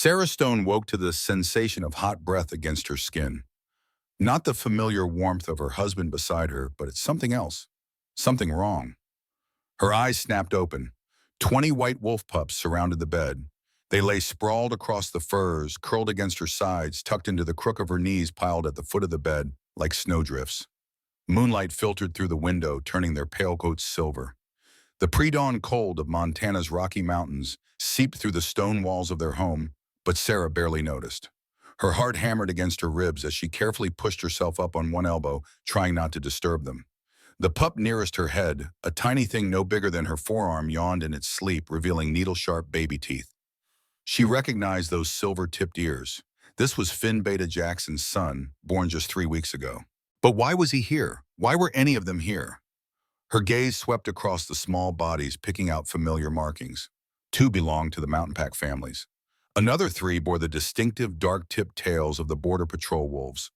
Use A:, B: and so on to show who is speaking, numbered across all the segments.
A: Sarah Stone woke to the sensation of hot breath against her skin. Not the familiar warmth of her husband beside her, but it's something else. Something wrong. Her eyes snapped open. 20 white wolf pups surrounded the bed. They lay sprawled across the furs, curled against her sides, tucked into the crook of her knees piled at the foot of the bed like snowdrifts. Moonlight filtered through the window, turning their pale coats silver. The pre-dawn cold of Montana's Rocky Mountains seeped through the stone walls of their home, but Sarah barely noticed. Her heart hammered against her ribs as she carefully pushed herself up on one elbow, trying not to disturb them. The pup nearest her head, a tiny thing no bigger than her forearm, yawned in its sleep, revealing needle-sharp baby teeth. She recognized those silver-tipped ears. This was Finn Beta Jackson's son, born just 3 weeks ago. But why was he here? Why were any of them here? Her gaze swept across the small bodies, picking out familiar markings. 2 belonged to the Mountain Pack families. Another 3 bore the distinctive dark-tipped tails of the Border Patrol wolves.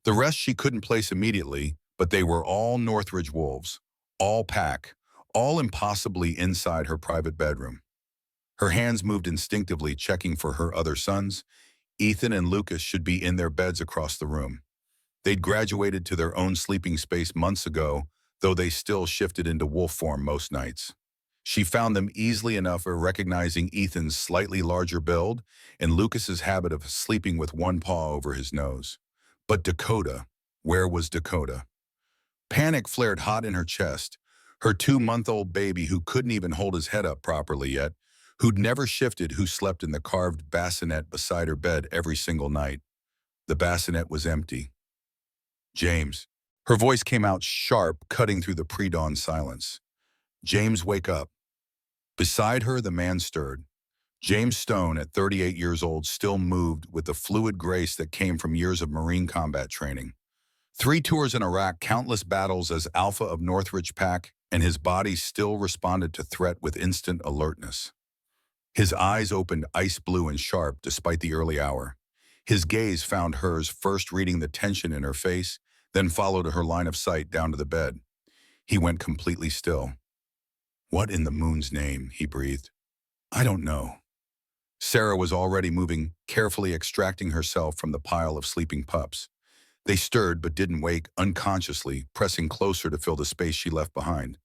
A: The rest she couldn't place immediately, but they were all Northridge wolves, all pack, all impossibly inside her private bedroom. Her hands moved instinctively, checking for her other sons. Ethan and Lucas should be in their beds across the room. They'd graduated to their own sleeping space months ago, though they still shifted into wolf form most nights. She found them easily enough for recognizing Ethan's slightly larger build and Lucas's habit of sleeping with one paw over his nose. But Dakota, where was Dakota? Panic flared hot in her chest. Her 2-month-old baby who couldn't even hold his head up properly yet, who'd never shifted, who slept in the carved bassinet beside her bed every single night. The bassinet was empty. James. Her voice came out sharp, cutting through the pre-dawn silence. James, wake up. Beside her, the man stirred. James Stone, at 38 years old, still moved with the fluid grace that came from years of Marine combat training. 3 tours in Iraq, countless battles as Alpha of Northridge Pack, and his body still responded to threat with instant alertness. His eyes opened ice blue and sharp despite the early hour. His gaze found hers, first reading the tension in her face, then followed her line of sight down to the bed. He went completely still. "What in the moon's name?" he breathed. "I don't know." Sarah was already moving, carefully extracting herself from the pile of sleeping pups. They stirred but didn't wake, unconsciously, pressing closer to fill the space she left behind.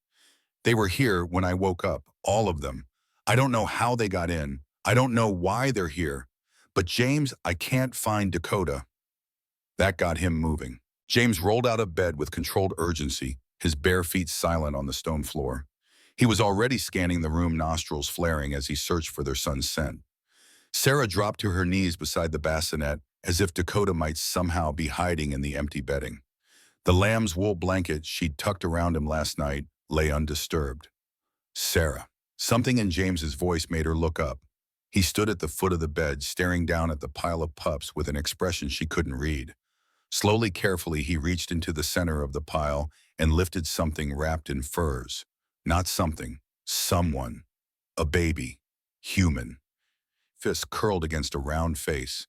A: "They were here when I woke up, all of them. I don't know how they got in. I don't know why they're here. But James, I can't find Dakota." That got him moving. James rolled out of bed with controlled urgency, his bare feet silent on the stone floor. He was already scanning the room, nostrils flaring as he searched for their son's scent. Sarah dropped to her knees beside the bassinet, as if Dakota might somehow be hiding in the empty bedding. The lamb's wool blanket she'd tucked around him last night lay undisturbed. "Sarah." Something in James's voice made her look up. He stood at the foot of the bed, staring down at the pile of pups with an expression she couldn't read. Slowly, carefully, he reached into the center of the pile and lifted something wrapped in furs. Not something, someone. A baby. Human. Fists curled against a round face.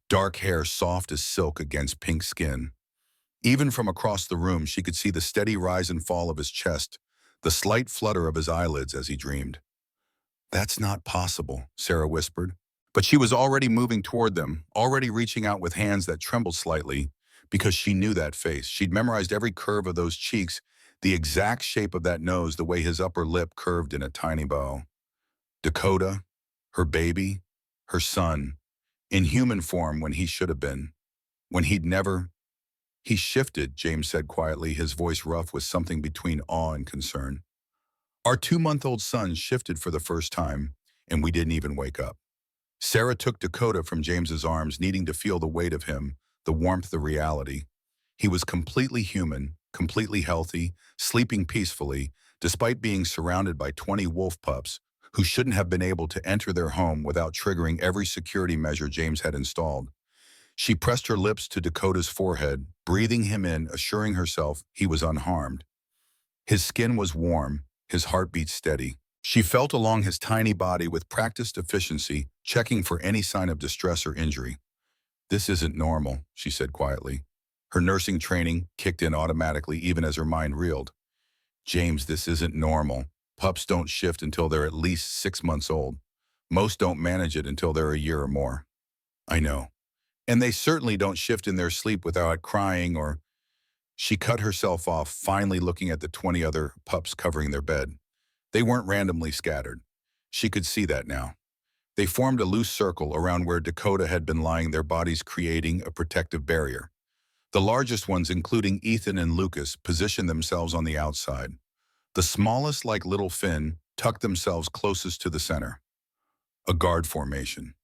A: Dark hair soft as silk against pink skin. Even from across the room, she could see the steady rise and fall of his chest, the slight flutter of his eyelids as he dreamed. "That's not possible," Sarah whispered. But she was already moving toward them, already reaching out with hands that trembled slightly, because she knew that face. She'd memorized every curve of those cheeks, the exact shape of that nose, the way his upper lip curved in a tiny bow. Dakota, her baby, her son, in human form when he should have been, when he'd never... "He shifted," James said quietly, his voice rough with something between awe and concern. "Our 2-month-old son shifted for the first time, and we didn't even wake up." Sarah took Dakota from James's arms, needing to feel the weight of him, the warmth, the reality. He was completely human, completely healthy, sleeping peacefully, despite being surrounded by 20 wolf pups who shouldn't have been able to enter their home without triggering every security measure James had installed. She pressed her lips to Dakota's forehead, breathing him in, assuring herself he was unharmed. His skin was warm, his heartbeat steady. She felt along his tiny body with practiced efficiency, checking for any sign of distress or injury. "This isn't normal," she said quietly. Her nursing training kicked in automatically even as her mind reeled. "James, this isn't normal. Pups don't shift until they're at least 6 months old. Most don't manage it until they're a year or more." I know. And they certainly don't shift in their sleep without crying or... She cut herself off, finally looking at the 20 other pups covering their bed. They weren't randomly scattered. She could see that now. They formed a loose circle around where Dakota had been lying, their bodies creating a protective barrier. The largest ones, including Ethan and Lucas, positioned themselves on the outside. The smallest, like little Finn, tucked themselves closest to the center. A guard formation.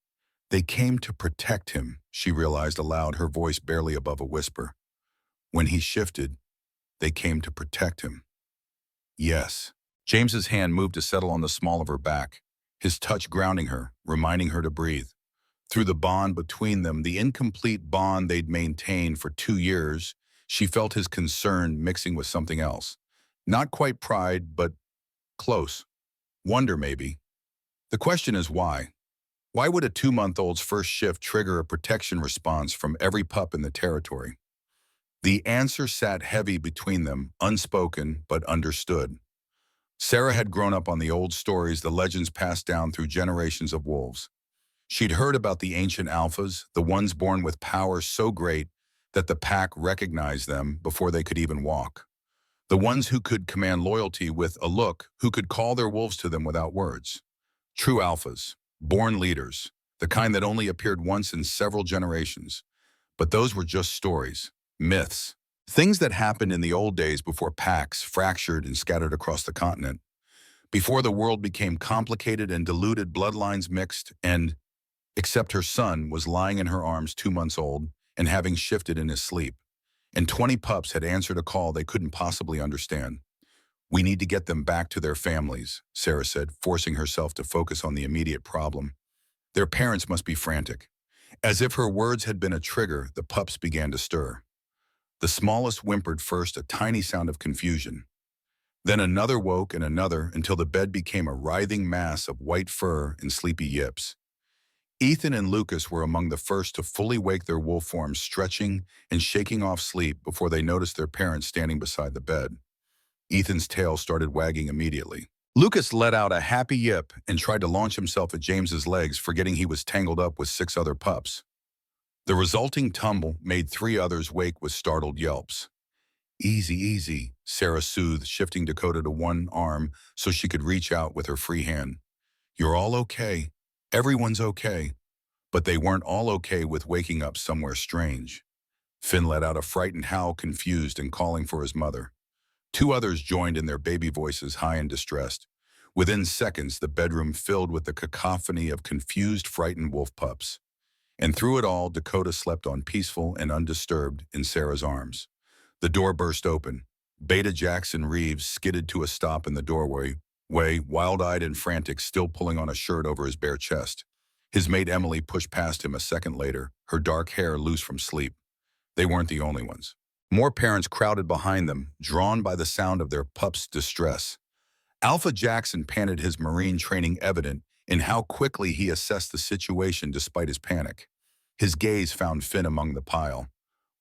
A: They came to protect him, she realized aloud, her voice barely above a whisper. When he shifted, they came to protect him. Yes. James's hand moved to settle on the small of her back, his touch grounding her, reminding her to breathe. Through the bond between them, the incomplete bond they'd maintained for 2 years, she felt his concern mixing with something else. Not quite pride, but close. Wonder, maybe. The question is why? Why would a 2-month-old's first shift trigger a protection response from every pup in the territory? The answer sat heavy between them, unspoken but understood. Sarah had grown up on the old stories, the legends passed down through generations of wolves. She'd heard about the ancient alphas, the ones born with power so great that the pack recognized them before they could even walk. The ones who could command loyalty with a look, who could call their wolves to them without words. True alphas, born leaders, the kind that only appeared once in several generations. But those were just stories, myths, things that happened in the old days before packs fractured and scattered across the continent. Before the world became complicated and diluted, bloodlines mixed, and, except her son was lying in her arms 2 months old and having shifted in his sleep. And 20 pups had answered a call they couldn't possibly understand. We need to get them back to their families, Sarah said, forcing herself to focus on the immediate problem. Their parents must be frantic. As if her words had been a trigger, the pups began to stir. The smallest whimpered first, a tiny sound of confusion. Then another woke and another until the bed became a writhing mass of white fur and sleepy yips. Ethan and Lucas were among the first to fully wake, their wolf forms stretching and shaking off sleep before they noticed their parents standing beside the bed. Ethan's tail started wagging immediately. Lucas let out a happy yip and tried to launch himself at James's legs, forgetting he was tangled up with 6 other pups. The resulting tumble made 3 others wake with startled yelps. Easy, easy, Sarah soothed, shifting Dakota to one arm so she could reach out with her free hand. You're all okay. Everyone's okay. But they weren't all okay with waking up somewhere strange. Finn let out a frightened howl, confused and calling for his mother. 2 others joined in, their baby voices high and distressed. Within seconds, the bedroom filled with the cacophony of confused, frightened wolf pups. And through it all, Dakota slept on, peaceful and undisturbed, in Sarah's arms. The door burst open. Beta Jackson Reeves skidded to a stop in the doorway, wild-eyed and frantic, still pulling on a shirt over his bare chest. His mate Emily pushed past him a second later, her dark hair loose from sleep. They weren't the only ones. More parents crowded behind them, drawn by the sound of their pups' distress. Alpha Jackson panted, his Marine training evident in how quickly he assessed the situation despite his panic. His gaze found Finn among the pile.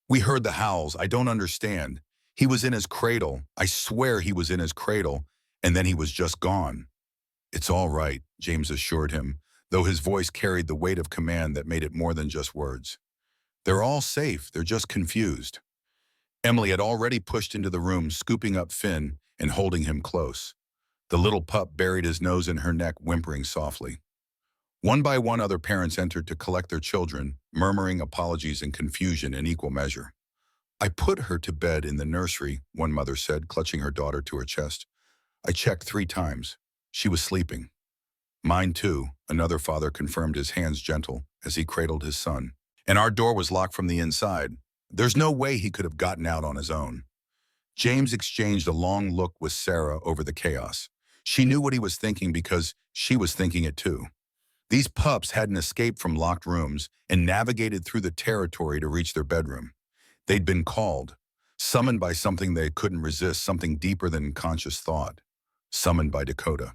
A: We heard the howls. I don't understand. He was in his cradle. I swear he was in his cradle, and then he was just gone. It's all right, James assured him, though his voice carried the weight of command that made it more than just words. They're all safe. They're just confused. Emily had already pushed into the room, scooping up Finn and holding him close. The little pup buried his nose in her neck, whimpering softly. One by one, other parents entered to collect their children, murmuring apologies and confusion in equal measure. I put her to bed in the nursery, one mother said, clutching her daughter to her chest. I checked 3 times. She was sleeping. Mine too, another father confirmed, his hands gentle as he cradled his son. And our door was locked from the inside. There's no way he could have gotten out on his own. James exchanged a long look with Sarah over the chaos. She knew what he was thinking because she was thinking it too. These pups hadn't escaped from locked rooms and navigated through the territory to reach their bedroom. They'd been called, summoned by something they couldn't resist, something deeper than conscious thought. Summoned by Dakota.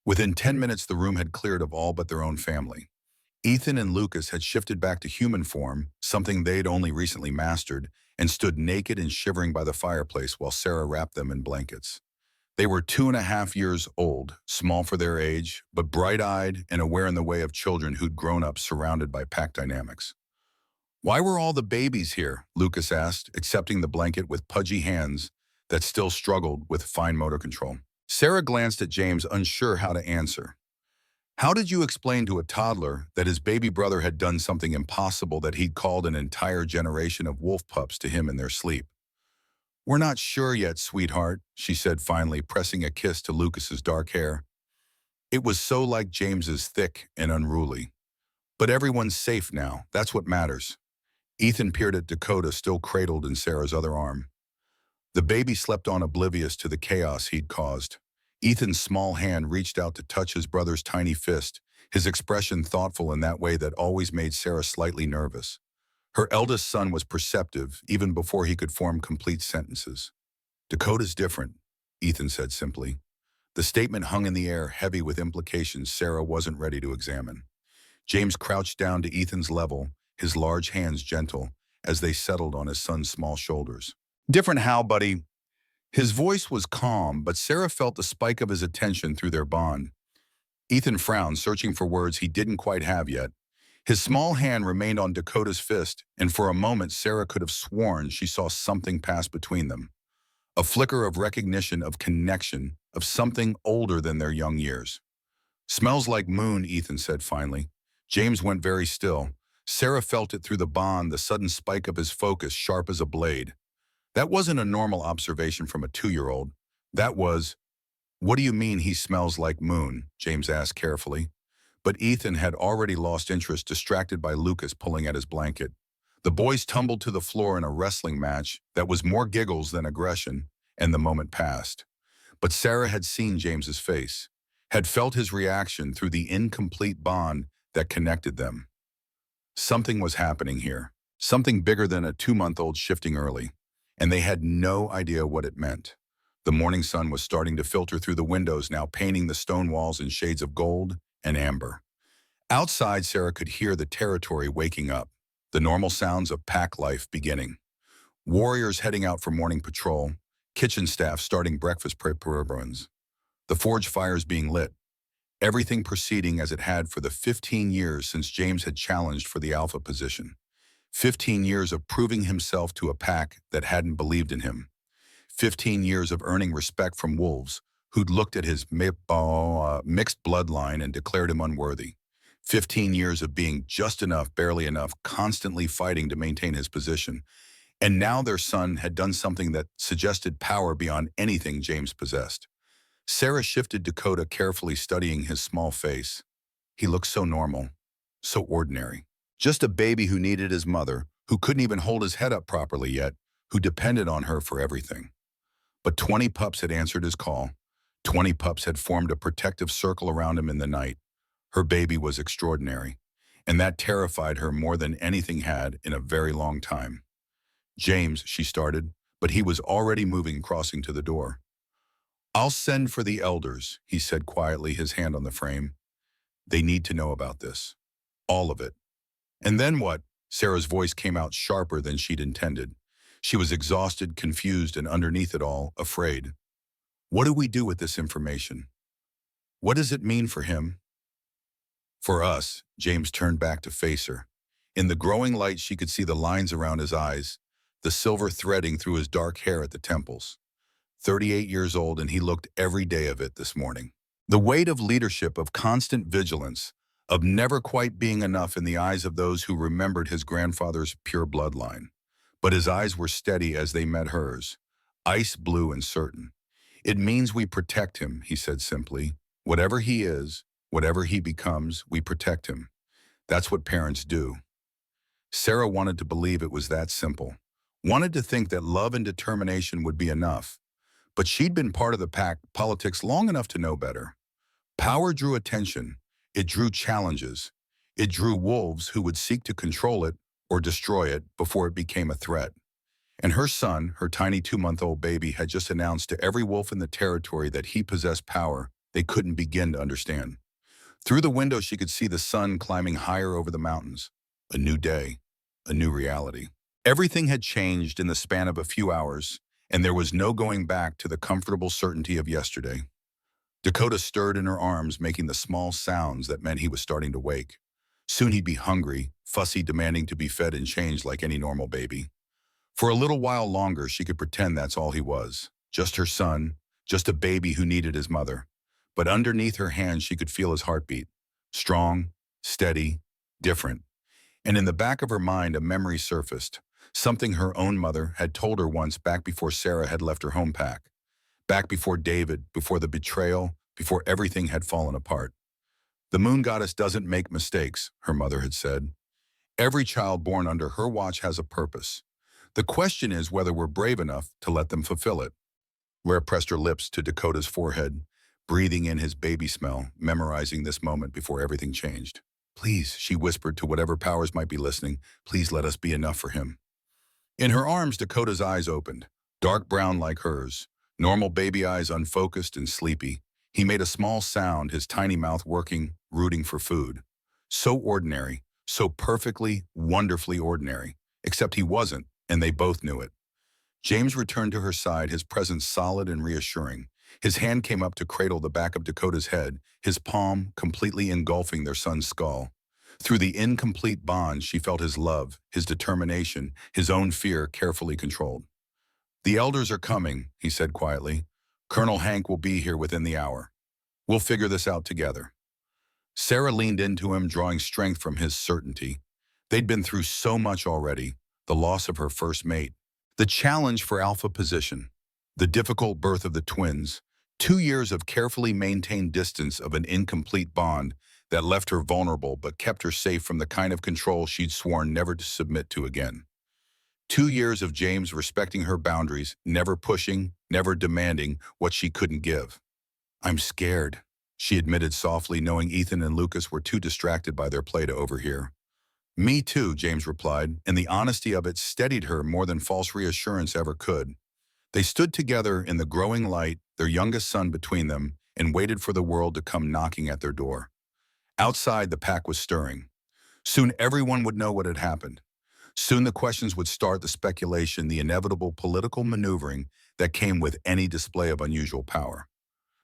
A: Within 10 minutes, the room had cleared of all but their own family. Ethan and Lucas had shifted back to human form, something they'd only recently mastered, and stood naked and shivering by the fireplace while Sarah wrapped them in blankets. They were 2.5 years old, small for their age, but bright-eyed and aware in the way of children who'd grown up surrounded by pack dynamics. "Why were all the babies here?" Lucas asked, accepting the blanket with pudgy hands that still struggled with fine motor control. Sarah glanced at James, unsure how to answer. How did you explain to a toddler that his baby brother had done something impossible, that he'd called an entire generation of wolf pups to him in their sleep? "We're not sure yet, sweetheart," she said finally, pressing a kiss to Lucas's dark hair. It was so like James's, thick and unruly. "But everyone's safe now. That's what matters." Ethan peered at Dakota, still cradled in Sarah's other arm. The baby slept on, oblivious to the chaos he'd caused. Ethan's small hand reached out to touch his brother's tiny fist, his expression thoughtful in that way that always made Sarah slightly nervous. Her eldest son was perceptive, even before he could form complete sentences. "Dakota's different," Ethan said simply. The statement hung in the air, heavy with implications Sarah wasn't ready to examine. James crouched down to Ethan's level, his large hands gentle, as they settled on his son's small shoulders. "Different how, buddy?" His voice was calm, but Sarah felt the spike of his attention through their bond. Ethan frowned, searching for words he didn't quite have yet. His small hand remained on Dakota's fist, and for a moment Sarah could have sworn she saw something pass between them. A flicker of recognition, of connection, of something older than their young years. "Smells like moon," Ethan said finally. James went very still. Sarah felt it through the bond, the sudden spike of his focus, sharp as a blade. That wasn't a normal observation from a 2-year-old. That was, "What do you mean he smells like moon?" James asked carefully. But Ethan had already lost interest, distracted by Lucas pulling at his blanket. The boys tumbled to the floor in a wrestling match that was more giggles than aggression, and the moment passed. But Sarah had seen James's face, had felt his reaction through the incomplete bond that connected them. Something was happening here, something bigger than a 2-month-old shifting early, and they had no idea what it meant. The morning sun was starting to filter through the windows, now painting the stone walls in shades of gold and amber. Outside, Sarah could hear the territory waking up, the normal sounds of pack life beginning. Warriors heading out for morning patrol, kitchen staff starting breakfast preparations, the forge fires being lit, everything proceeding as it had for the 15 years since James had challenged for the alpha position. 15 years of proving himself to a pack that hadn't believed in him. 15 years of earning respect from wolves who'd looked at his mixed bloodline and declared him unworthy. 15 years of being just enough, barely enough, constantly fighting to maintain his position. And now their son had done something that suggested power beyond anything James possessed. Sarah shifted Dakota, carefully studying his small face. He looked so normal, so ordinary. Just a baby who needed his mother, who couldn't even hold his head up properly yet, who depended on her for everything. But 20 pups had answered his call. 20 pups had formed a protective circle around him in the night. Her baby was extraordinary, and that terrified her more than anything had in a very long time. "James," she started, but he was already moving, crossing to the door. "I'll send for the elders," he said quietly, his hand on the frame. "They need to know about this. All of it." "And then what?" Sarah's voice came out sharper than she'd intended. She was exhausted, confused, and underneath it all, afraid. "What do we do with this information? What does it mean for him?" "For us," James turned back to face her. In the growing light, she could see the lines around his eyes, the silver threading through his dark hair at the temples. 38 years old, and he looked every day of it this morning. The weight of leadership, of constant vigilance, of never quite being enough in the eyes of those who remembered his grandfather's pure bloodline. But his eyes were steady as they met hers, ice blue and certain. "It means we protect him," he said simply. "Whatever he is, whatever he becomes, we protect him. That's what parents do." Sarah wanted to believe it was that simple, wanted to think that love and determination would be enough. But she'd been part of the pack politics long enough to know better. Power drew attention. It drew challenges. It drew wolves who would seek to control it or destroy it before it became a threat. And her son, her tiny 2-month-old baby, had just announced to every wolf in the territory that he possessed power they couldn't begin to understand. Through the window, she could see the sun climbing higher over the mountains. A new day, a new reality. Everything had changed in the span of a few hours, and there was no going back to the comfortable certainty of yesterday. Dakota stirred in her arms, making the small sounds that meant he was starting to wake. Soon he'd be hungry, fussy, demanding to be fed and changed like any normal baby. For a little while longer, she could pretend that's all he was. Just her son, just a baby who needed his mother. But underneath her hand, she could feel his heartbeat. Strong, steady, different. And in the back of her mind, a memory surfaced. Something her own mother had told her once back before Sarah had left her home pack. Back before David, before the betrayal, before everything had fallen apart. The moon goddess doesn't make mistakes, her mother had said. Every child born under her watch has a purpose. The question is whether we're brave enough to let them fulfill it. Rhea pressed her lips to Dakota's forehead, breathing in his baby smell, memorizing this moment before everything changed. Please, she whispered to whatever powers might be listening, please let us be enough for him. In her arms, Dakota's eyes opened, dark brown like hers, normal baby eyes unfocused and sleepy. He made a small sound, his tiny mouth working, rooting for food. So ordinary, so perfectly, wonderfully ordinary. Except he wasn't, and they both knew it. James returned to her side, his presence solid and reassuring. His hand came up to cradle the back of Dakota's head, his palm completely engulfing their son's skull. Through the incomplete bond, she felt his love, his determination, his own fear carefully controlled. The elders are coming, he said quietly. Colonel Hank will be here within the hour. We'll figure this out together. Sarah leaned into him, drawing strength from his certainty. They'd been through so much already, the loss of her first mate, the challenge for alpha position, the difficult birth of the twins, 2 years of carefully maintained distance of an incomplete bond that left her vulnerable but kept her safe from the kind of control she'd sworn never to submit to again. 2 years of James respecting her boundaries, never pushing, never demanding what she couldn't give. I'm scared, she admitted softly, knowing Ethan and Lucas were too distracted by their play to overhear. Me too, James replied, and the honesty of it steadied her more than false reassurance ever could. They stood together in the growing light, their youngest son between them, and waited for the world to come knocking at their door. Outside, the pack was stirring. Soon everyone would know what had happened. Soon the questions would start, the speculation, the inevitable political maneuvering that came with any display of unusual power.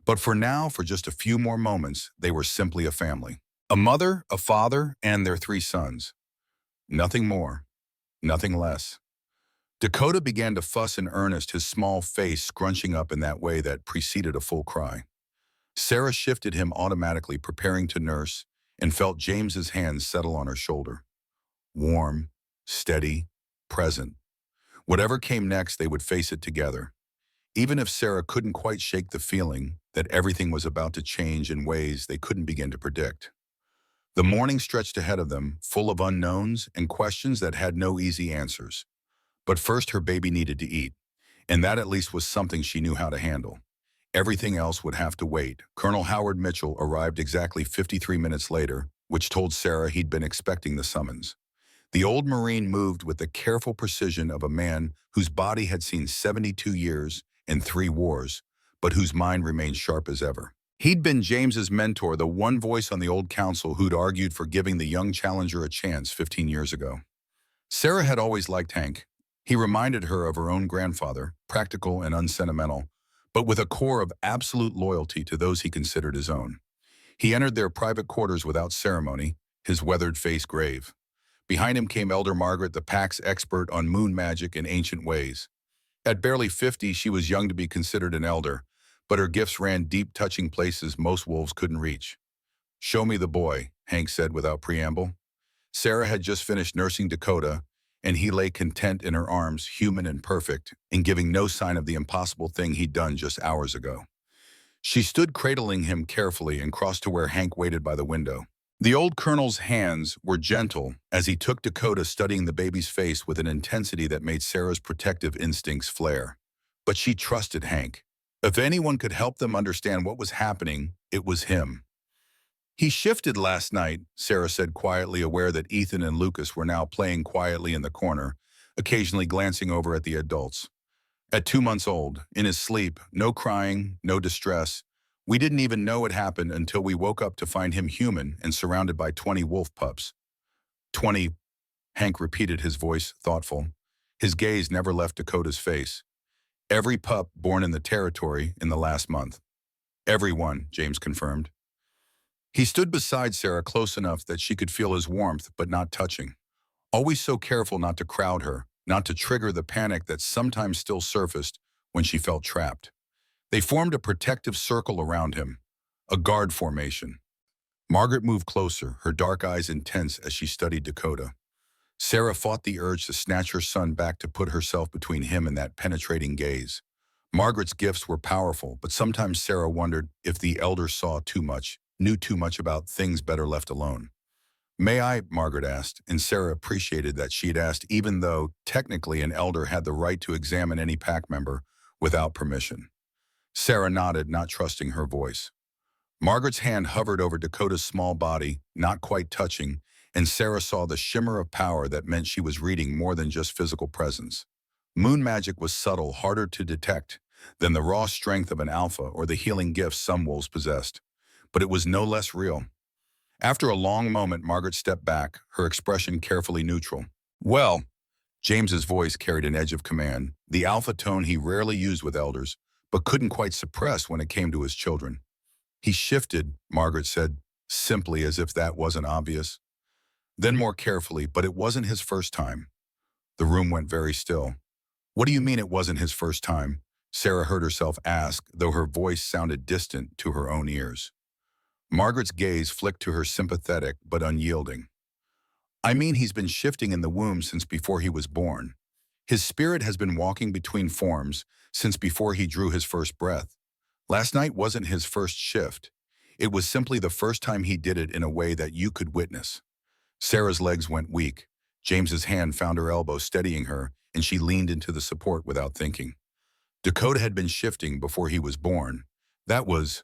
A: But for now, for just a few more moments, they were simply a family. A mother, a father, and their 3 sons. Nothing more, nothing less. Dakota began to fuss in earnest, his small face scrunching up in that way that preceded a full cry. Sarah shifted him automatically, preparing to nurse, and felt James's hands settle on her shoulder. Warm, steady, present. Whatever came next, they would face it together. Even if Sarah couldn't quite shake the feeling that everything was about to change in ways they couldn't begin to predict. The morning stretched ahead of them, full of unknowns and questions that had no easy answers. But first, her baby needed to eat, and that at least was something she knew how to handle. Everything else would have to wait. Colonel Howard Mitchell arrived exactly 53 minutes later, which told Sarah he'd been expecting the summons. The old Marine moved with the careful precision of a man whose body had seen 72 years and 3 wars, but whose mind remained sharp as ever. He'd been James's mentor, the one voice on the old council who'd argued for giving the young challenger a chance 15 years ago. Sarah had always liked Hank. He reminded her of her own grandfather, practical and unsentimental, but with a core of absolute loyalty to those he considered his own. He entered their private quarters without ceremony, his weathered face grave. Behind him came Elder Margaret, the pack's expert on moon magic and ancient ways. At barely 50, she was young to be considered an elder, but her gifts ran deep, touching places most wolves couldn't reach. Show me the boy, Hank said without preamble. Sarah had just finished nursing Dakota, and he lay content in her arms, human and perfect, and giving no sign of the impossible thing he'd done just hours ago. She stood cradling him carefully and crossed to where Hank waited by the window. The old colonel's hands were gentle as he took Dakota, studying the baby's face with an intensity that made Sarah's protective instincts flare. But she trusted Hank. If anyone could help them understand what was happening, it was him. He shifted last night, Sarah said quietly, aware that Ethan and Lucas were now playing quietly in the corner, occasionally glancing over at the adults. At 2 months old, in his sleep, no crying, no distress. We didn't even know it happened until we woke up to find him human and surrounded by 20 wolf pups. 20, Hank repeated, his voice thoughtful. His gaze never left Dakota's face. Every pup born in the territory in the last month. Everyone, James confirmed. He stood beside Sarah close enough that she could feel his warmth but not touching. Always so careful not to crowd her, not to trigger the panic that sometimes still surfaced when she felt trapped. They formed a protective circle around him, a guard formation. Margaret moved closer, her dark eyes intense as she studied Dakota. Sarah fought the urge to snatch her son back to put herself between him and that penetrating gaze. Margaret's gifts were powerful, but sometimes Sarah wondered if the elder saw too much, knew too much about things better left alone. "May I?" Margaret asked, and Sarah appreciated that she had asked even though, technically, an elder had the right to examine any pack member without permission. Sarah nodded, not trusting her voice. Margaret's hand hovered over Dakota's small body, not quite touching, and Sarah saw the shimmer of power that meant she was reading more than just physical presence. Moon magic was subtle, harder to detect than the raw strength of an alpha or the healing gifts some wolves possessed. But it was no less real. After a long moment, Margaret stepped back, her expression carefully neutral. "Well," James's voice carried an edge of command, the alpha tone he rarely used with elders, but couldn't quite suppress when it came to his children. "He shifted," Margaret said, simply as if that wasn't obvious. Then more carefully, "but it wasn't his first time." The room went very still. "What do you mean it wasn't his first time?" Sarah heard herself ask, though her voice sounded distant to her own ears. Margaret's gaze flicked to her, sympathetic but unyielding. "I mean he's been shifting in the womb since before he was born. His spirit has been walking between forms since before he drew his first breath. Last night wasn't his first shift. It was simply the first time he did it in a way that you could witness." Sarah's legs went weak. James's hand found her elbow, steadying her, and she leaned into the support without thinking. Dakota had been shifting before he was born. That was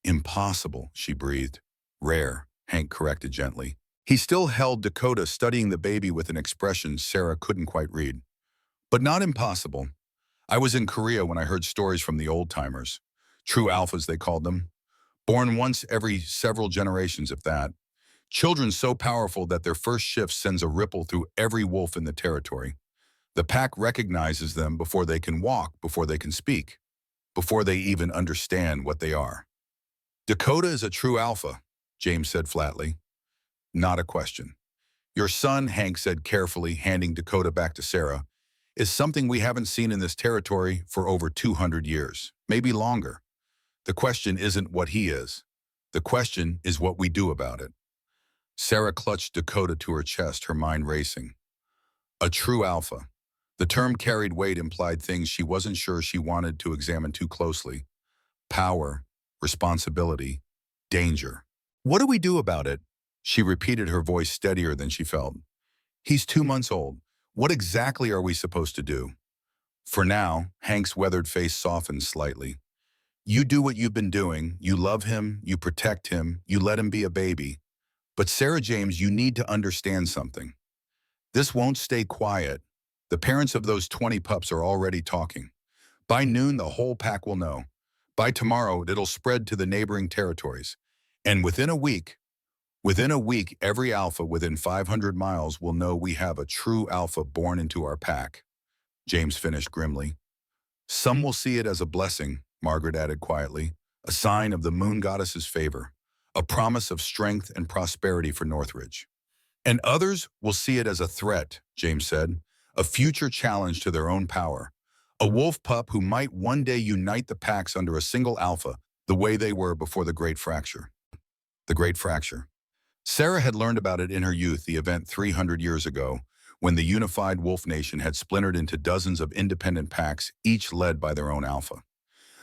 A: impossible, she breathed. "Rare," Hank corrected gently. He still held Dakota, studying the baby with an expression Sarah couldn't quite read. "But not impossible. I was in Korea when I heard stories from the old-timers. True alphas, they called them. Born once every several generations, if that. Children so powerful that their first shift sends a ripple through every wolf in the territory. The pack recognizes them before they can walk, before they can speak, before they even understand what they are." "Dakota is a true alpha," James said flatly. "Not a question. Your son," Hank said carefully, handing Dakota back to Sarah, "is something we haven't seen in this territory for over 200 years, maybe longer. The question isn't what he is. The question is what we do about it." Sarah clutched Dakota to her chest, her mind racing. A true alpha. The term carried weight, implied things she wasn't sure she wanted to examine too closely. Power, responsibility, danger. "What do we do about it?" She repeated, her voice steadier than she felt. "He's 2 months old. What exactly are we supposed to do?" For now, Hank's weathered face softened slightly. "You do what you've been doing. You love him, you protect him, you let him be a baby. But Sarah James, you need to understand something. This won't stay quiet. The parents of those 20 pups are already talking. By noon, the whole pack will know. By tomorrow, it'll spread to the neighboring territories. And within a week, every alpha within 500 miles will know we have a true alpha born into our pack," James finished grimly. "Some will see it as a blessing," Margaret added quietly, "a sign of the moon goddess's favor, a promise of strength and prosperity for Northridge. And others will see it as a threat," James said, "a future challenge to their own power. A wolf pup who might one day unite the packs under a single alpha, the way they were before the Great Fracture." The Great Fracture. Sarah had learned about it in her youth, the event 300 years ago, when the unified wolf nation had splintered into dozens of independent packs, each led by their own alpha.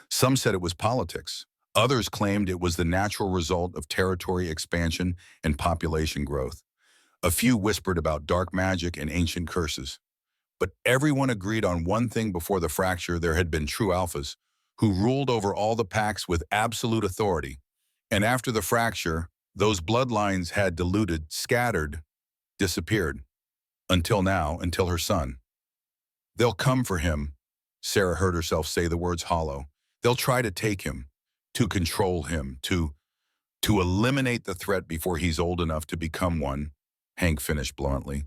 A: Some said it was politics. Others claimed it was the natural result of territory expansion and population growth. A few whispered about dark magic and ancient curses. But everyone agreed on one thing: before the fracture, there had been true alphas who ruled over all the packs with absolute authority. And after the fracture, those bloodlines had diluted, scattered, disappeared. Until now, until her son. "They'll come for him," Sarah heard herself say the words hollow. "They'll try to take him, to control him, to eliminate the threat before he's old enough to become one," Hank finished bluntly.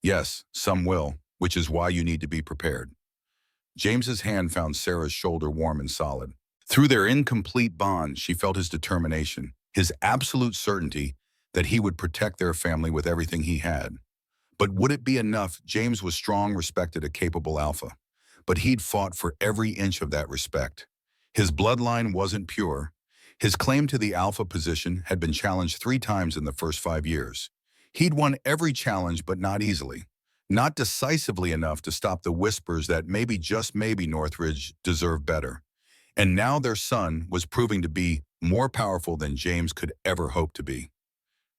A: "Yes, some will, which is why you need to be prepared." James's hand found Sarah's shoulder warm and solid. Through their incomplete bond, she felt his determination, his absolute certainty that he would protect their family with everything he had. But would it be enough? James was strong, respected, a capable alpha. But he'd fought for every inch of that respect. His bloodline wasn't pure. His claim to the alpha position had been challenged 3 times in the first 5 years. He'd won every challenge, but not easily. Not decisively enough to stop the whispers that maybe, just maybe, Northridge deserved better. And now their son was proving to be more powerful than James could ever hope to be.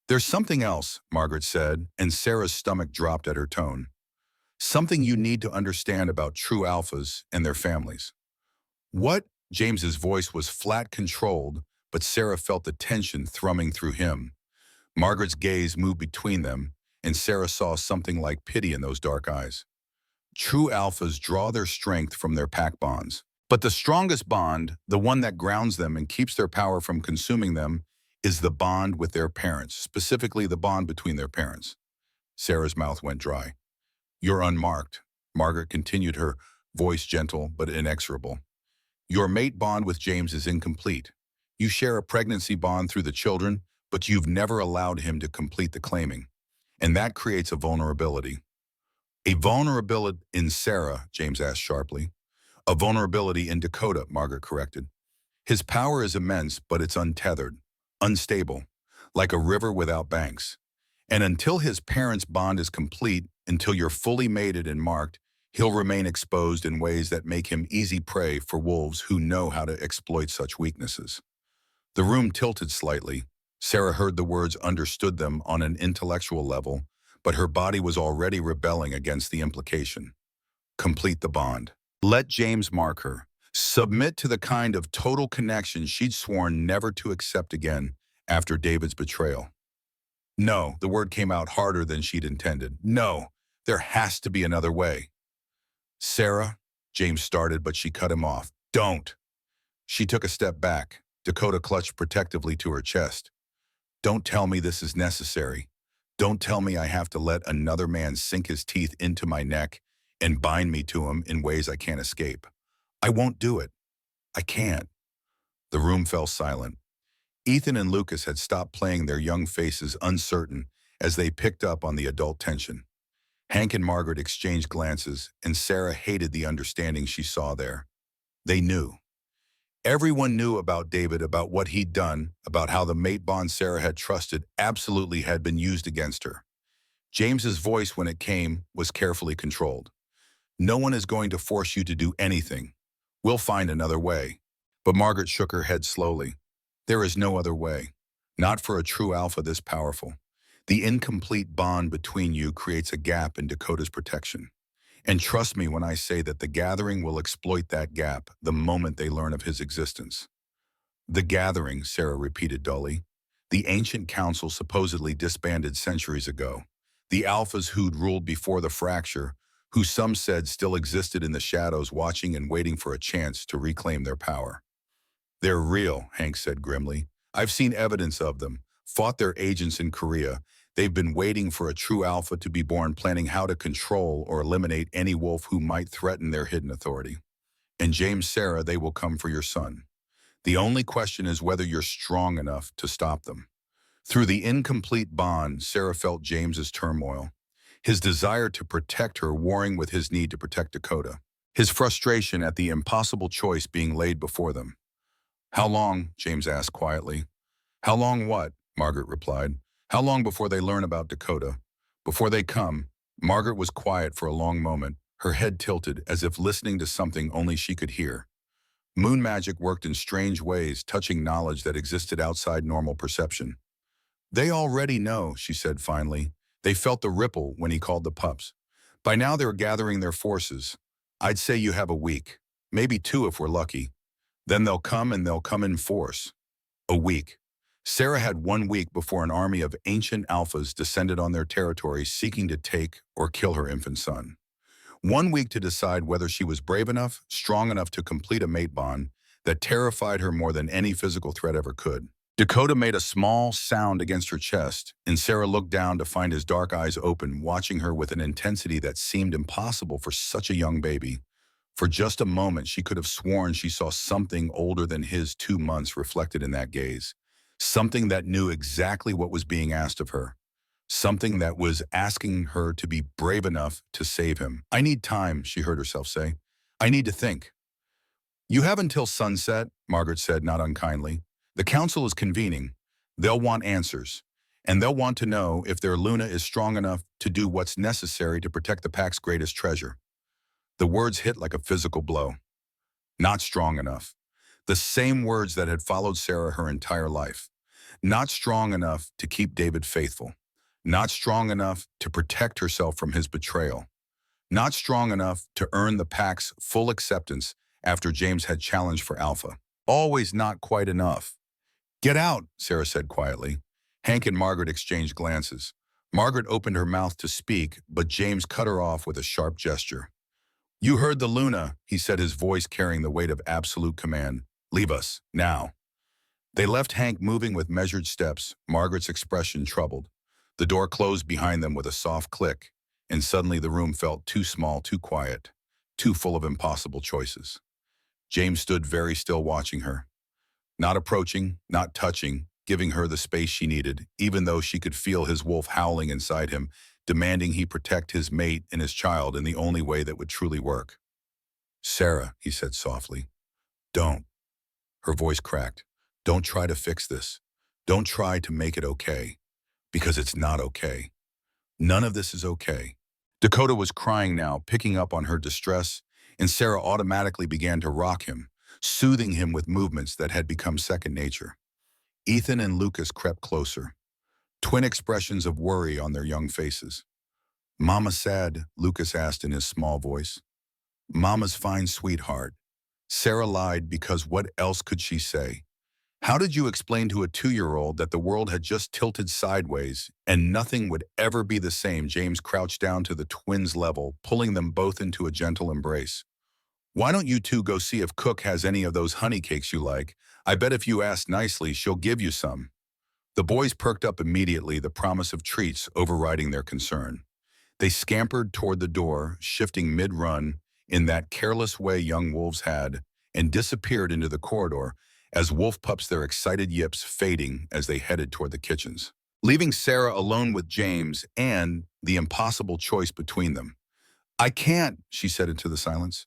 A: "There's something else," Margaret said, and Sarah's stomach dropped at her tone. "Something you need to understand about true alphas and their families." "What?" James's voice was flat, controlled, but Sarah felt the tension thrumming through him. Margaret's gaze moved between them, and Sarah saw something like pity in those dark eyes. True alphas draw their strength from their pack bonds. But the strongest bond, the one that grounds them and keeps their power from consuming them, is the bond with their parents, specifically the bond between their parents. Sarah's mouth went dry. "You're unmarked," Margaret continued, her voice gentle but inexorable. "Your mate bond with James is incomplete. You share a pregnancy bond through the children, but you've never allowed him to complete the claiming. And that creates a vulnerability." "A vulnerability in Sarah?" James asked sharply. "A vulnerability in Dakota," Margaret corrected. "His power is immense, but it's untethered, unstable, like a river without banks. And until his parents' bond is complete, until you're fully mated and marked, he'll remain exposed in ways that make him easy prey for wolves who know how to exploit such weaknesses." The room tilted slightly. Sarah heard the words, understood them on an intellectual level, but her body was already rebelling against the implication. Complete the bond. Let James mark her. Submit to the kind of total connection she'd sworn never to accept again after David's betrayal. "No," the word came out harder than she'd intended. "No, there has to be another way." "Sarah," James started, but she cut him off. "Don't." She took a step back. Dakota clutched protectively to her chest. "Don't tell me this is necessary. Don't tell me I have to let another man sink his teeth into my neck and bind me to him in ways I can't escape. I won't do it. I can't." The room fell silent. Ethan and Lucas had stopped playing, their young faces uncertain as they picked up on the adult tension. Hank and Margaret exchanged glances, and Sarah hated the understanding she saw there. They knew. Everyone knew about David, about what he'd done, about how the mate bond Sarah had trusted absolutely had been used against her. James's voice, when it came, was carefully controlled. "No one is going to force you to do anything. We'll find another way." But Margaret shook her head slowly. "There is no other way. Not for a true alpha this powerful. The incomplete bond between you creates a gap in Dakota's protection. And trust me when I say that the Gathering will exploit that gap the moment they learn of his existence." "The Gathering," Sarah repeated dully. "The ancient council supposedly disbanded centuries ago. The alphas who'd ruled before the fracture, who some said still existed in the shadows, watching and waiting for a chance to reclaim their power." "They're real," Hank said grimly. "I've seen evidence of them. Fought their agents in Korea. They've been waiting for a true alpha to be born, planning how to control or eliminate any wolf who might threaten their hidden authority. And James, Sarah, they will come for your son. The only question is whether you're strong enough to stop them." Through the incomplete bond, Sarah felt James's turmoil, his desire to protect her warring with his need to protect Dakota, his frustration at the impossible choice being laid before them. "How long?" James asked quietly. "How long what?" Margaret replied. "How long before they learn about Dakota? Before they come?" Margaret was quiet for a long moment, her head tilted as if listening to something only she could hear. Moon magic worked in strange ways, touching knowledge that existed outside normal perception. "They already know," she said finally. "They felt the ripple when he called the pups. By now they're gathering their forces. I'd say you have a week, maybe 2 if we're lucky. Then they'll come, and they'll come in force." A week. Sarah had 1 week before an army of ancient alphas descended on their territory, seeking to take or kill her infant son. 1 week to decide whether she was brave enough, strong enough to complete a mate bond that terrified her more than any physical threat ever could. Dakota made a small sound against her chest, and Sarah looked down to find his dark eyes open, watching her with an intensity that seemed impossible for such a young baby. For just a moment, she could have sworn she saw something older than his 2 months reflected in that gaze. Something that knew exactly what was being asked of her. Something that was asking her to be brave enough to save him. "I need time," she heard herself say. "I need to think." "You have until sunset," Margaret said, not unkindly. "The council is convening. They'll want answers. And they'll want to know if their Luna is strong enough to do what's necessary to protect the pack's greatest treasure." The words hit like a physical blow. Not strong enough. The same words that had followed Sarah her entire life. Not strong enough to keep David faithful. Not strong enough to protect herself from his betrayal. Not strong enough to earn the pack's full acceptance after James had challenged for Alpha. Always not quite enough. "Get out," Sarah said quietly. Hank and Margaret exchanged glances. Margaret opened her mouth to speak, but James cut her off with a sharp gesture. "You heard the Luna," he said, his voice carrying the weight of absolute command. "Leave us, now." They left Hank moving with measured steps, Margaret's expression troubled. The door closed behind them with a soft click, and suddenly the room felt too small, too quiet, too full of impossible choices. James stood very still watching her. Not approaching, not touching, giving her the space she needed, even though she could feel his wolf howling inside him, demanding he protect his mate and his child in the only way that would truly work. "Sarah," he said softly, "don't." Her voice cracked. "Don't try to fix this. Don't try to make it okay. Because it's not okay. None of this is okay." Dakota was crying now, picking up on her distress, and Sarah automatically began to rock him, soothing him with movements that had become second nature. Ethan and Lucas crept closer, twin expressions of worry on their young faces. "Mama sad?" Lucas asked in his small voice. "Mama's fine, sweetheart." Sarah lied because what else could she say? How did you explain to a 2-year-old that the world had just tilted sideways and nothing would ever be the same? James crouched down to the twins' level, pulling them both into a gentle embrace. "Why don't you two go see if Cook has any of those honey cakes you like? I bet if you ask nicely, she'll give you some." The boys perked up immediately, the promise of treats overriding their concern. They scampered toward the door, shifting mid-run in that careless way young wolves had, and disappeared into the corridor as wolf pups, their excited yips fading as they headed toward the kitchens, leaving Sarah alone with James and the impossible choice between them. "I can't," she said into the silence.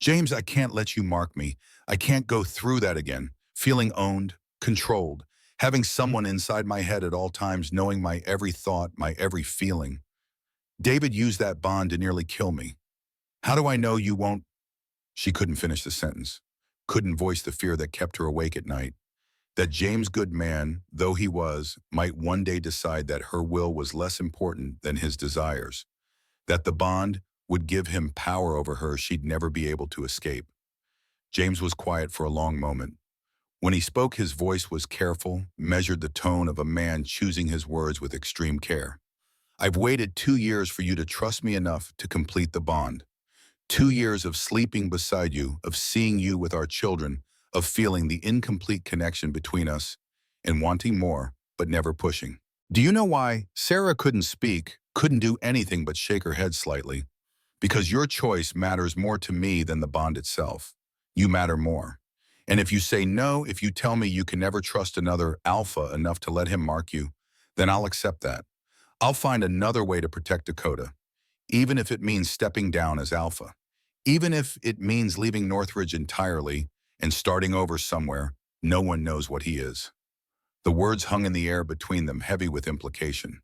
A: "James, I can't let you mark me. I can't go through that again, feeling owned, controlled, having someone inside my head at all times knowing my every thought, my every feeling. David used that bond to nearly kill me. How do I know you won't—" She couldn't finish the sentence, couldn't voice the fear that kept her awake at night. That James, good man, though he was, might one day decide that her will was less important than his desires. That the bond would give him power over her she'd never be able to escape. James was quiet for a long moment. When he spoke, his voice was careful, measured, the tone of a man choosing his words with extreme care. "I've waited 2 years for you to trust me enough to complete the bond. 2 years of sleeping beside you, of seeing you with our children, of feeling the incomplete connection between us, and wanting more, but never pushing. Do you know why?" Sarah couldn't speak, couldn't do anything but shake her head slightly. "Because your choice matters more to me than the bond itself. You matter more. And if you say no, if you tell me you can never trust another alpha enough to let him mark you, then I'll accept that. I'll find another way to protect Dakota, even if it means stepping down as alpha. Even if it means leaving Northridge entirely and starting over somewhere no one knows what he is." The words hung in the air between them, heavy with implication.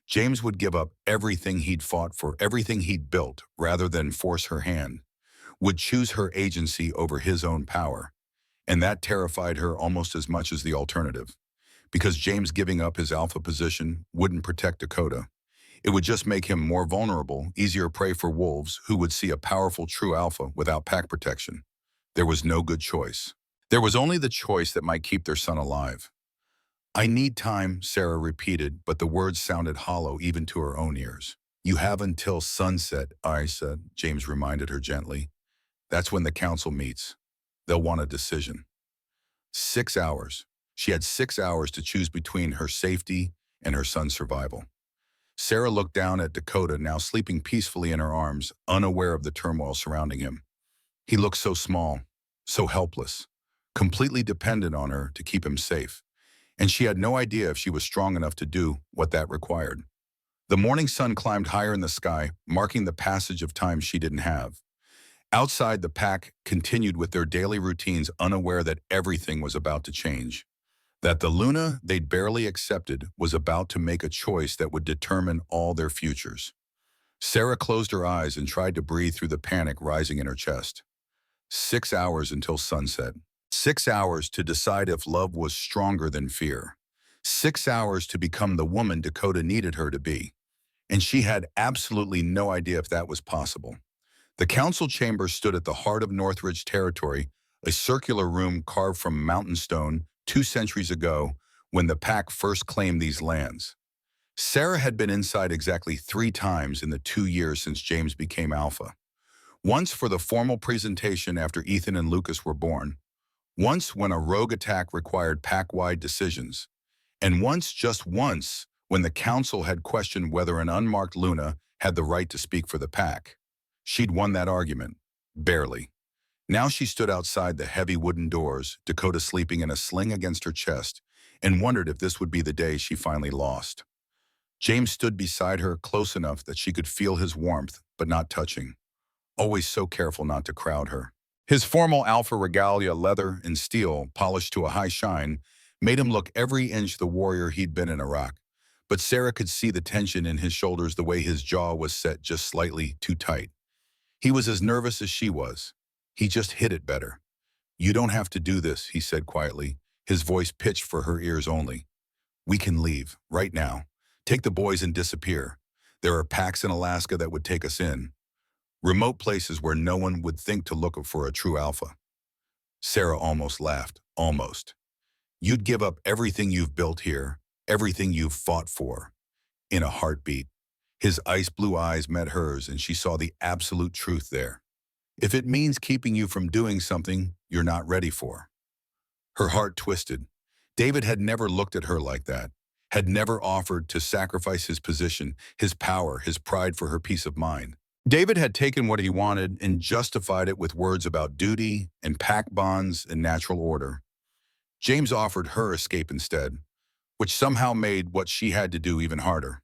A: James would give up everything he'd fought for, everything he'd built, rather than force her hand. Would choose her agency over his own power. And that terrified her almost as much as the alternative. Because James giving up his alpha position wouldn't protect Dakota. It would just make him more vulnerable, easier prey for wolves who would see a powerful true alpha without pack protection. There was no good choice. There was only the choice that might keep their son alive. "I need time," Sarah repeated, but the words sounded hollow even to her own ears. "You have until sunset," I said, James reminded her gently. "That's when the council meets. They'll want a decision." 6 hours. She had 6 hours to choose between her safety and her son's survival. Sarah looked down at Dakota, now sleeping peacefully in her arms, unaware of the turmoil surrounding him. He looked so small, so helpless, completely dependent on her to keep him safe, and she had no idea if she was strong enough to do what that required. The morning sun climbed higher in the sky, marking the passage of time she didn't have. Outside, the pack continued with their daily routines, unaware that everything was about to change. That the Luna they'd barely accepted was about to make a choice that would determine all their futures. Sarah closed her eyes and tried to breathe through the panic rising in her chest. 6 hours until sunset. 6 hours to decide if love was stronger than fear. 6 hours to become the woman Dakota needed her to be. And she had absolutely no idea if that was possible. The council chamber stood at the heart of Northridge territory, a circular room carved from mountain stone 2 centuries ago when the pack first claimed these lands. Sarah had been inside exactly 3 times in the 2 years since James became alpha. Once for the formal presentation after Ethan and Lucas were born, once when a rogue attack required pack-wide decisions, and once, just once, when the council had questioned whether an unmarked Luna had the right to speak for the pack. She'd won that argument. Barely. Now she stood outside the heavy wooden doors, Dakota sleeping in a sling against her chest, and wondered if this would be the day she finally lost. James stood beside her, close enough that she could feel his warmth, but not touching. Always so careful not to crowd her. His formal alpha regalia, leather and steel, polished to a high shine, made him look every inch the warrior he'd been in Iraq. But Sarah could see the tension in his shoulders, the way his jaw was set just slightly too tight. He was as nervous as she was. He just hid it better. "You don't have to do this," he said quietly, his voice pitched for her ears only. "We can leave, right now. Take the boys and disappear. There are packs in Alaska that would take us in. Remote places where no one would think to look for a true alpha." Sarah almost laughed. Almost. "You'd give up everything you've built here, everything you've fought for." In a heartbeat. His ice blue eyes met hers, and she saw the absolute truth there. "If it means keeping you from doing something you're not ready for." Her heart twisted. David had never looked at her like that, had never offered to sacrifice his position, his power, his pride for her peace of mind. David had taken what he wanted and justified it with words about duty and pack bonds and natural order. James offered her escape instead, which somehow made what she had to do even harder.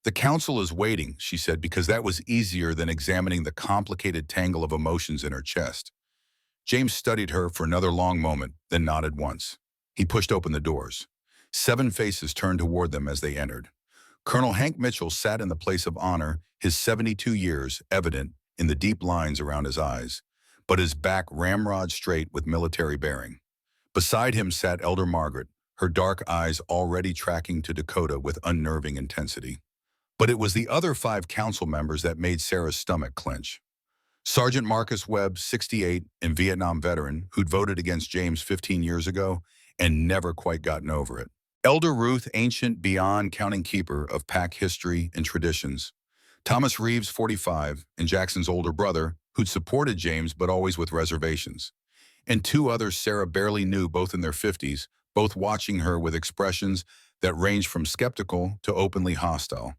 A: "The council is waiting," she said, because that was easier than examining the complicated tangle of emotions in her chest. James studied her for another long moment, then nodded once. He pushed open the doors. 7 faces turned toward them as they entered. Colonel Hank Mitchell sat in the place of honor, his 72 years evident in the deep lines around his eyes, but his back ramrod straight with military bearing. Beside him sat Elder Margaret, her dark eyes already tracking to Dakota with unnerving intensity. But it was the other 5 council members that made Sarah's stomach clench. Sergeant Marcus Webb, 68, and Vietnam veteran, who'd voted against James 15 years ago and never quite gotten over it. Elder Ruth, ancient beyond counting keeper of pack history and traditions. Thomas Reeves, 45, and Jackson's older brother, who'd supported James but always with reservations. And 2 others Sarah barely knew, both in their 50s, both watching her with expressions that ranged from skeptical to openly hostile.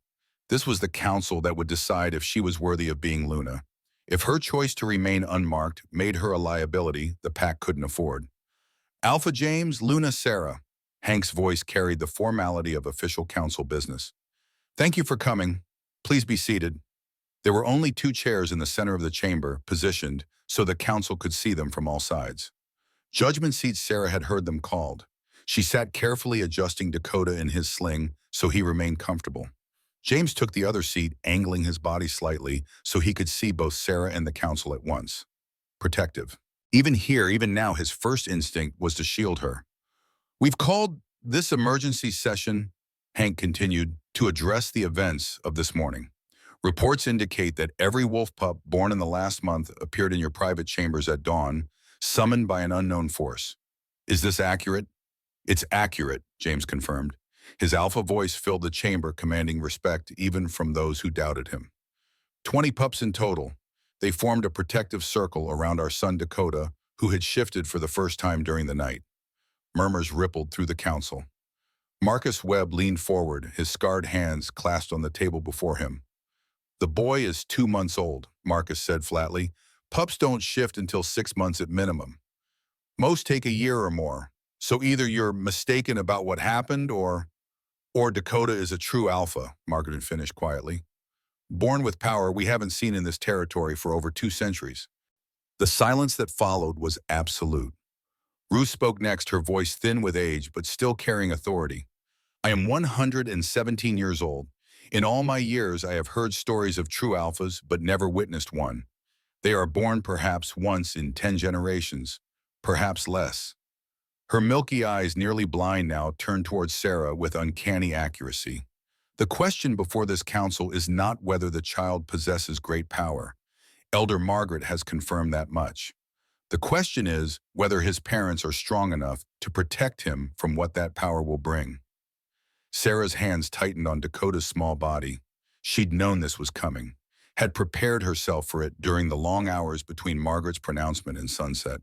A: This was the council that would decide if she was worthy of being Luna. If her choice to remain unmarked made her a liability the pack couldn't afford. "Alpha James, Luna Sarah." Hank's voice carried the formality of official council business. "Thank you for coming. Please be seated." There were only 2 chairs in the center of the chamber, positioned so the council could see them from all sides. Judgment seats Sarah had heard them called. She sat carefully adjusting Dakota in his sling so he remained comfortable. James took the other seat, angling his body slightly so he could see both Sarah and the council at once. Protective. Even here, even now, his first instinct was to shield her. "We've called this emergency session," Hank continued, "to address the events of this morning. Reports indicate that every wolf pup born in the last month appeared in your private chambers at dawn, summoned by an unknown force. Is this accurate?" "It's accurate," James confirmed. His alpha voice filled the chamber, commanding respect even from those who doubted him. 20 pups in total. They formed a protective circle around our son Dakota, who had shifted for the first time during the night. Murmurs rippled through the council. Marcus Webb leaned forward, his scarred hands clasped on the table before him. "The boy is 2 months old," Marcus said flatly, Pups don't shift until 6 months at minimum. Most take a year or more. So either you're mistaken about what happened or Dakota is a true alpha, Margaret finished quietly. Born with power we haven't seen in this territory for over 2 centuries. The silence that followed was absolute. Ruth spoke next, her voice thin with age but still carrying authority. I am 117 years old. In all my years, I have heard stories of true alphas but never witnessed one. They are born perhaps once in 10 generations, perhaps less. Her milky eyes, nearly blind now, turned towards Sarah with uncanny accuracy. The question before this council is not whether the child possesses great power. Elder Margaret has confirmed that much. The question is whether his parents are strong enough to protect him from what that power will bring. Sarah's hands tightened on Dakota's small body. She'd known this was coming, had prepared herself for it during the long hours between Margaret's pronouncement and sunset.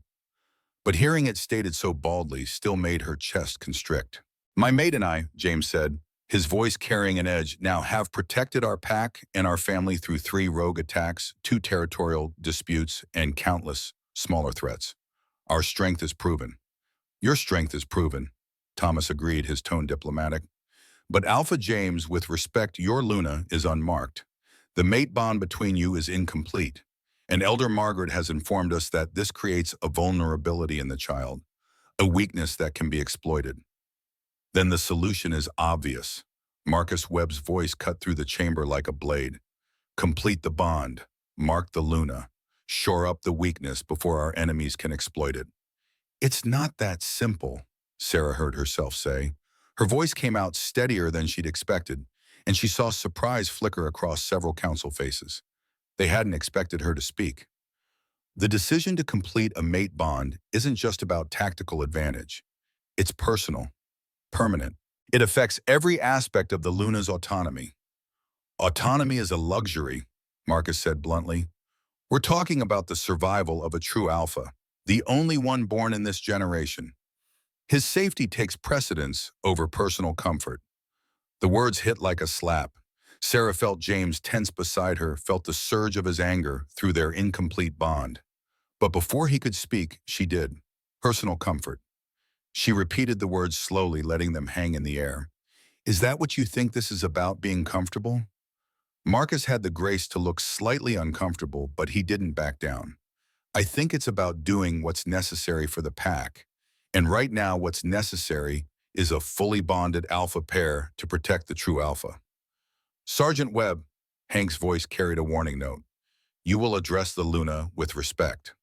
A: But hearing it stated so baldly still made her chest constrict. My mate and I, James said, his voice carrying an edge, now have protected our pack and our family through 3 rogue attacks, 2 territorial disputes, and countless smaller threats. Our strength is proven. Your strength is proven, Thomas agreed, his tone diplomatic. But Alpha James, with respect, your Luna is unmarked. The mate bond between you is incomplete. And Elder Margaret has informed us that this creates a vulnerability in the child, a weakness that can be exploited. Then the solution is obvious. Marcus Webb's voice cut through the chamber like a blade. Complete the bond, mark the Luna, shore up the weakness before our enemies can exploit it. It's not that simple, Sarah heard herself say. Her voice came out steadier than she'd expected, and she saw surprise flicker across several council faces. They hadn't expected her to speak. The decision to complete a mate bond isn't just about tactical advantage. It's personal, permanent. It affects every aspect of the Luna's autonomy. Autonomy is a luxury, Marcus said bluntly. We're talking about the survival of a true alpha, the only one born in this generation. His safety takes precedence over personal comfort. The words hit like a slap. Sarah felt James tense beside her, felt the surge of his anger through their incomplete bond. But before he could speak, she did. Personal comfort. She repeated the words slowly, letting them hang in the air. Is that what you think this is about, being comfortable? Marcus had the grace to look slightly uncomfortable, but he didn't back down. I think it's about doing what's necessary for the pack. And right now, what's necessary is a fully bonded alpha pair to protect the true alpha. Sergeant Webb, Hank's voice carried a warning note. You will address the Luna with respect.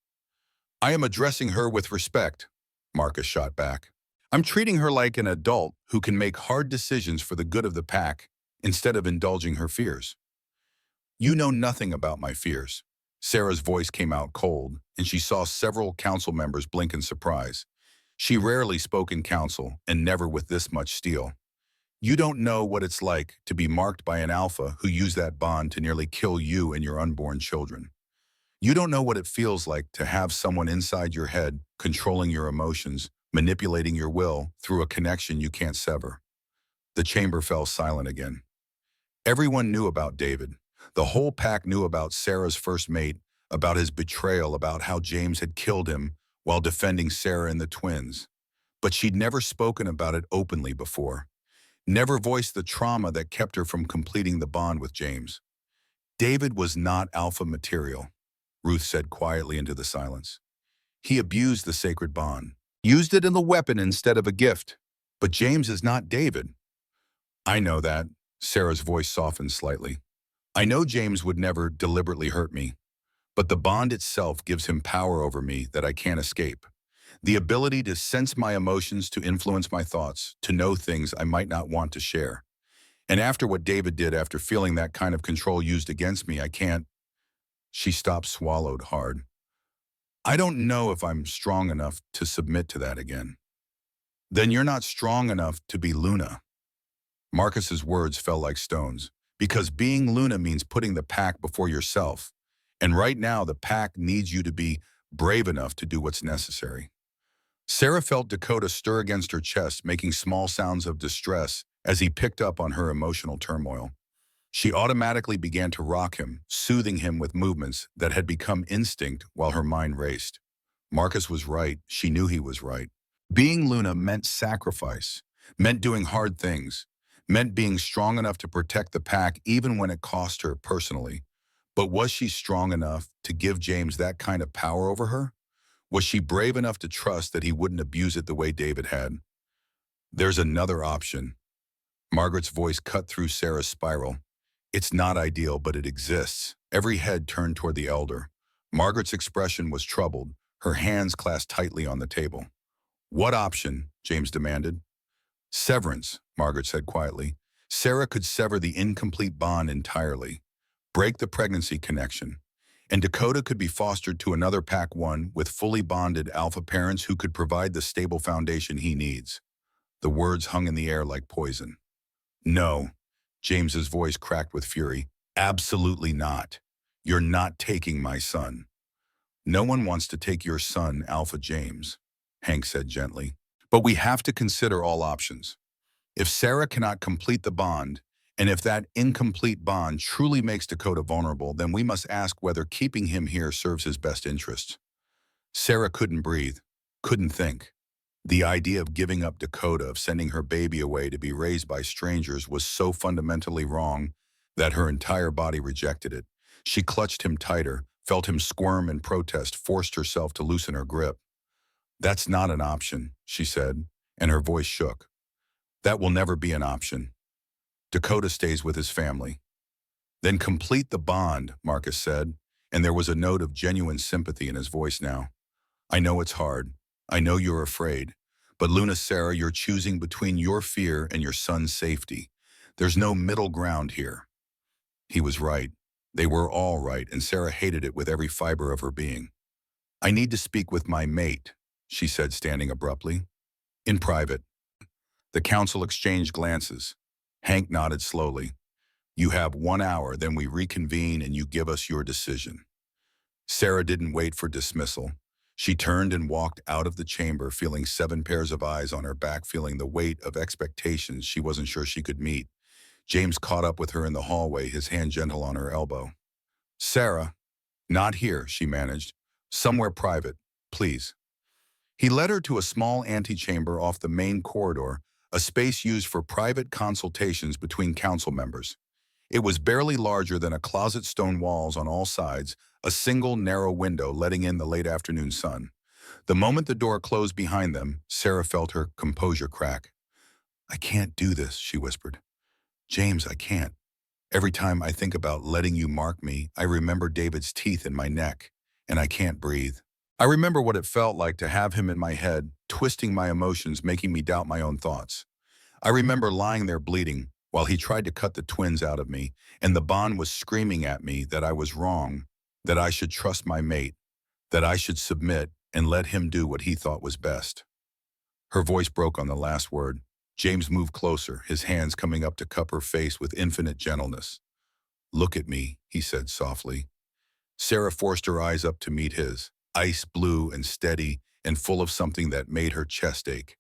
A: I am addressing her with respect, Marcus shot back. I'm treating her like an adult who can make hard decisions for the good of the pack instead of indulging her fears. You know nothing about my fears. Sarah's voice came out cold, and she saw several council members blink in surprise. She rarely spoke in council, and never with this much steel. You don't know what it's like to be marked by an alpha who used that bond to nearly kill you and your unborn children. You don't know what it feels like to have someone inside your head controlling your emotions, manipulating your will through a connection you can't sever. The chamber fell silent again. Everyone knew about David. The whole pack knew about Sarah's first mate, about his betrayal, about how James had killed him while defending Sarah and the twins. But she'd never spoken about it openly before. Never voiced the trauma that kept her from completing the bond with James. David was not alpha material, Ruth said quietly into the silence. He abused the sacred bond, used it as a weapon instead of a gift. But James is not David. I know that, Sarah's voice softened slightly. I know James would never deliberately hurt me, but the bond itself gives him power over me that I can't escape. The ability to sense my emotions, to influence my thoughts, to know things I might not want to share. And after what David did, after feeling that kind of control used against me, I can't. She stopped, swallowed hard. I don't know if I'm strong enough to submit to that again. Then you're not strong enough to be Luna. Marcus's words fell like stones, because being Luna means putting the pack before yourself. And right now, the pack needs you to be brave enough to do what's necessary. Sarah felt Dakota stir against her chest, making small sounds of distress as he picked up on her emotional turmoil. She automatically began to rock him, soothing him with movements that had become instinct while her mind raced. Marcus was right. She knew he was right. Being Luna meant sacrifice, meant doing hard things, meant being strong enough to protect the pack even when it cost her personally. But was she strong enough to give James that kind of power over her? Was she brave enough to trust that he wouldn't abuse it the way David had? There's another option. Margaret's voice cut through Sarah's spiral. It's not ideal, but it exists. Every head turned toward the elder. Margaret's expression was troubled, her hands clasped tightly on the table. What option? James demanded. Severance, Margaret said quietly. Sarah could sever the incomplete bond entirely, break the pregnancy connection, and Dakota could be fostered to another pack one with fully bonded alpha parents who could provide the stable foundation he needs. The words hung in the air like poison. No, James's voice cracked with fury. Absolutely not. You're not taking my son. No one wants to take your son, Alpha James, Hank said gently. But we have to consider all options. If Sarah cannot complete the bond, and if that incomplete bond truly makes Dakota vulnerable, then we must ask whether keeping him here serves his best interests. Sarah couldn't breathe, couldn't think. The idea of giving up Dakota, of sending her baby away to be raised by strangers, was so fundamentally wrong that her entire body rejected it. She clutched him tighter, felt him squirm in protest, forced herself to loosen her grip. That's not an option, she said, and her voice shook. That will never be an option. Dakota stays with his family. Then complete the bond, Marcus said, and there was a note of genuine sympathy in his voice now. I know it's hard. I know you're afraid. But Luna, Sarah, you're choosing between your fear and your son's safety. There's no middle ground here. He was right. They were all right, and Sarah hated it with every fiber of her being. I need to speak with my mate, she said, standing abruptly. In private. The council exchanged glances. Hank nodded slowly. You have 1 hour, then we reconvene and you give us your decision. Sarah didn't wait for dismissal. She turned and walked out of the chamber, feeling 7 pairs of eyes on her back, feeling the weight of expectations she wasn't sure she could meet. James caught up with her in the hallway, his hand gentle on her elbow. Sarah, not here, she managed. Somewhere private, please. He led her to a small antechamber off the main corridor, a space used for private consultations between council members. It was barely larger than a closet, stone walls on all sides, a single narrow window letting in the late afternoon sun. The moment the door closed behind them, Sarah felt her composure crack. I can't do this, she whispered. James, I can't. Every time I think about letting you mark me, I remember David's teeth in my neck, and I can't breathe. I remember what it felt like to have him in my head, twisting my emotions, making me doubt my own thoughts. I remember lying there bleeding while he tried to cut the twins out of me, and the bond was screaming at me that I was wrong, that I should trust my mate, that I should submit and let him do what he thought was best. Her voice broke on the last word. James moved closer, his hands coming up to cup her face with infinite gentleness. Look at me, he said softly. Sarah forced her eyes up to meet his, ice blue and steady and full of something that made her chest ache.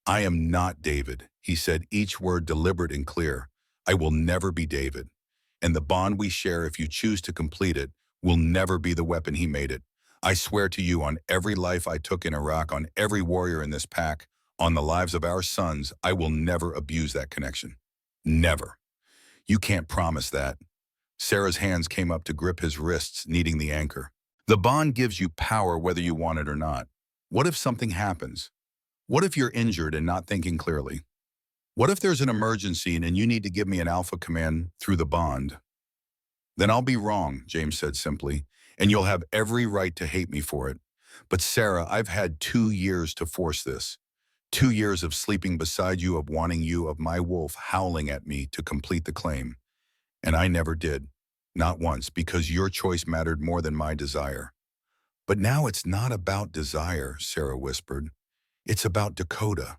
A: I am not David, he said, each word deliberate and clear. I will never be David. And the bond we share, if you choose to complete it, will never be the weapon he made it. I swear to you, on every life I took in Iraq, on every warrior in this pack, on the lives of our sons, I will never abuse that connection. Never. You can't promise that. Sarah's hands came up to grip his wrists, needing the anchor. The bond gives you power whether you want it or not. What if something happens? What if you're injured and not thinking clearly? What if there's an emergency and you need to give me an alpha command through the bond? Then I'll be wrong, James said simply, and you'll have every right to hate me for it. But Sarah, I've had 2 years to force this. 2 years of sleeping beside you, of wanting you, of my wolf howling at me to complete the claim. And I never did. Not once, because your choice mattered more than my desire. But now it's not about desire, Sarah whispered. It's about Dakota,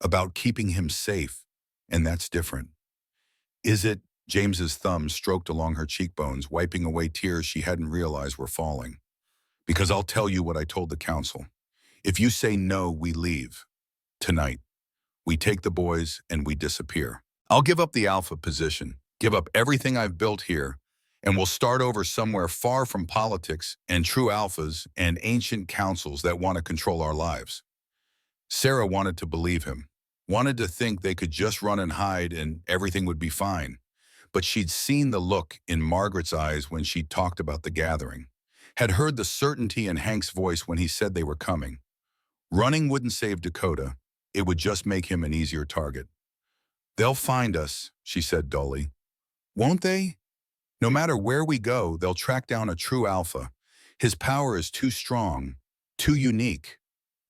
A: about keeping him safe, and that's different. Is it? James's thumb stroked along her cheekbones, wiping away tears she hadn't realized were falling. Because I'll tell you what I told the council. If you say no, we leave. Tonight. We take the boys and we disappear. I'll give up the alpha position, Give up everything I've built here, and we'll start over somewhere far from politics and true alphas and ancient councils that want to control our lives. Sarah wanted to believe him, wanted to think they could just run and hide and everything would be fine. But she'd seen the look in Margaret's eyes when she talked about the gathering, had heard the certainty in Hank's voice when he said they were coming. Running wouldn't save Dakota. It would just make him an easier target. They'll find us, she said dully. Won't they? No matter where we go, they'll track down a true alpha. His power is too strong, too unique.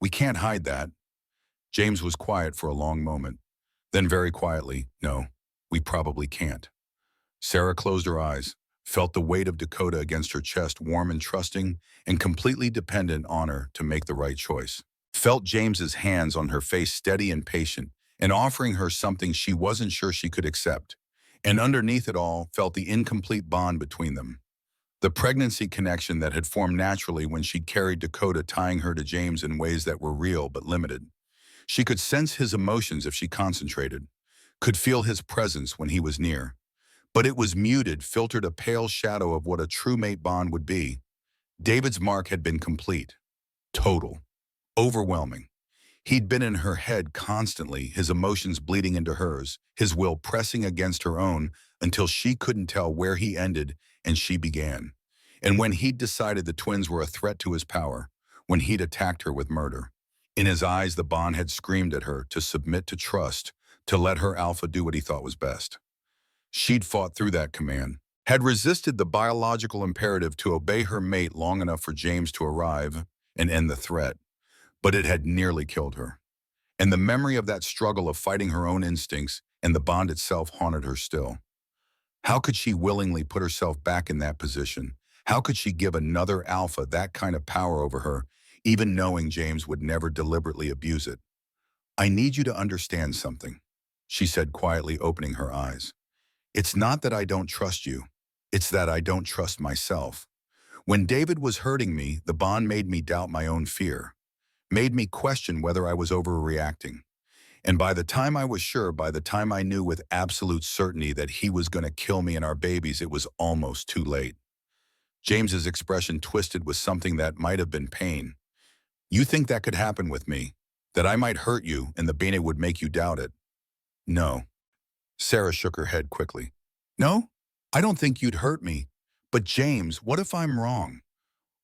A: We can't hide that. James was quiet for a long moment. Then very quietly, no, we probably can't. Sarah closed her eyes, felt the weight of Dakota against her chest, warm and trusting, and completely dependent on her to make the right choice. Felt James's hands on her face, steady and patient, and offering her something she wasn't sure she could accept. And underneath it all, felt the incomplete bond between them. The pregnancy connection that had formed naturally when she carried Dakota, tying her to James in ways that were real but limited. She could sense his emotions if she concentrated, could feel his presence when he was near. But it was muted, filtered a pale shadow of what a true mate bond would be. David's mark had been complete, total, overwhelming. He'd been in her head constantly, his emotions bleeding into hers, his will pressing against her own until she couldn't tell where he ended and she began. And when he'd decided the twins were a threat to his power, when he'd attacked her with murder, in his eyes the bond had screamed at her to submit to trust, to let her alpha do what he thought was best. She'd fought through that command, had resisted the biological imperative to obey her mate long enough for James to arrive and end the threat. But it had nearly killed her. And the memory of that struggle of fighting her own instincts and the bond itself haunted her still. How could she willingly put herself back in that position? How could she give another alpha that kind of power over her, even knowing James would never deliberately abuse it? I need you to understand something, she said quietly, opening her eyes. It's not that I don't trust you. It's that I don't trust myself. When David was hurting me, the bond made me doubt my own fear. Made me question whether I was overreacting. And by the time I was sure, by the time I knew with absolute certainty that he was going to kill me and our babies, it was almost too late. James's expression twisted with something that might have been pain. You think that could happen with me? That I might hurt you and the Bene would make you doubt it? No. Sarah shook her head quickly. No, I don't think you'd hurt me. But James, what if I'm wrong?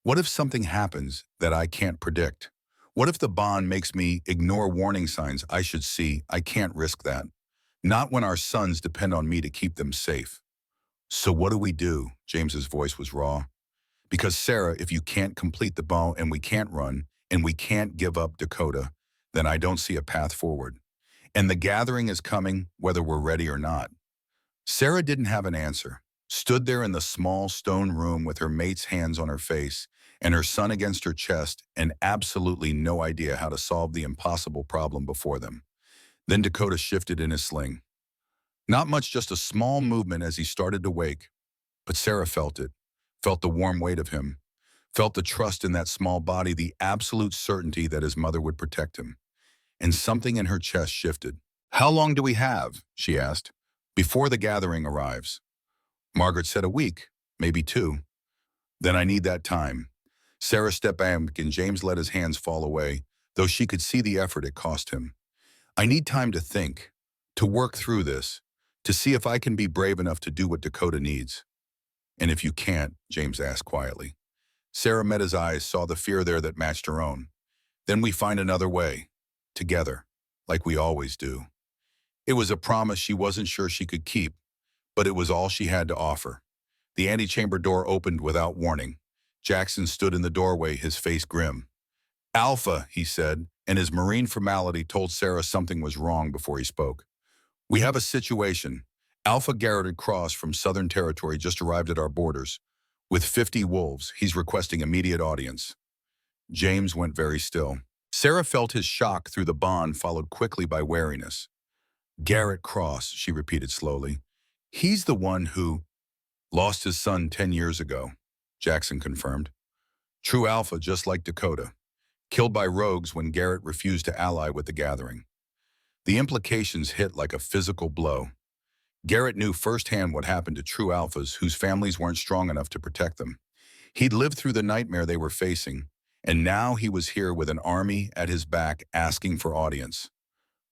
A: What if something happens that I can't predict? What if the bond makes me ignore warning signs I should see? I can't risk that. Not when our sons depend on me to keep them safe. So what do we do? James's voice was raw. Because Sarah, if you can't complete the bond and we can't run and we can't give up Dakota, then I don't see a path forward. And the gathering is coming whether we're ready or not. Sarah didn't have an answer. Stood there in the small stone room with her mate's hands on her face and her son against her chest, and absolutely no idea how to solve the impossible problem before them. Then Dakota shifted in his sling. Not much, just a small movement as he started to wake. But Sarah felt it, felt the warm weight of him, felt the trust in that small body, the absolute certainty that his mother would protect him. And something in her chest shifted. How long do we have? She asked. Before the gathering arrives. Margaret said a week, maybe 2. Then I need that time. Sarah stepped back and James let his hands fall away, though she could see the effort it cost him. I need time to think, to work through this, to see if I can be brave enough to do what Dakota needs. And if you can't, James asked quietly. Sarah met his eyes, saw the fear there that matched her own. Then we find another way, together, like we always do. It was a promise she wasn't sure she could keep, but it was all she had to offer. The antechamber door opened without warning. Jackson stood in the doorway, his face grim. Alpha, he said, and his marine formality told Sarah something was wrong before he spoke. We have a situation. Alpha Garroted Cross from Southern Territory just arrived at our borders. With 50 wolves, he's requesting immediate audience. James went very still. Sarah felt his shock through the bond, followed quickly by wariness. Garrett Cross, she repeated slowly. He's the one who lost his son 10 years ago, Jackson confirmed. True alpha, just like Dakota. Killed by rogues when Garrett refused to ally with the gathering. The implications hit like a physical blow. Garrett knew firsthand what happened to true alphas whose families weren't strong enough to protect them. He'd lived through the nightmare they were facing, and now he was here with an army at his back asking for audience.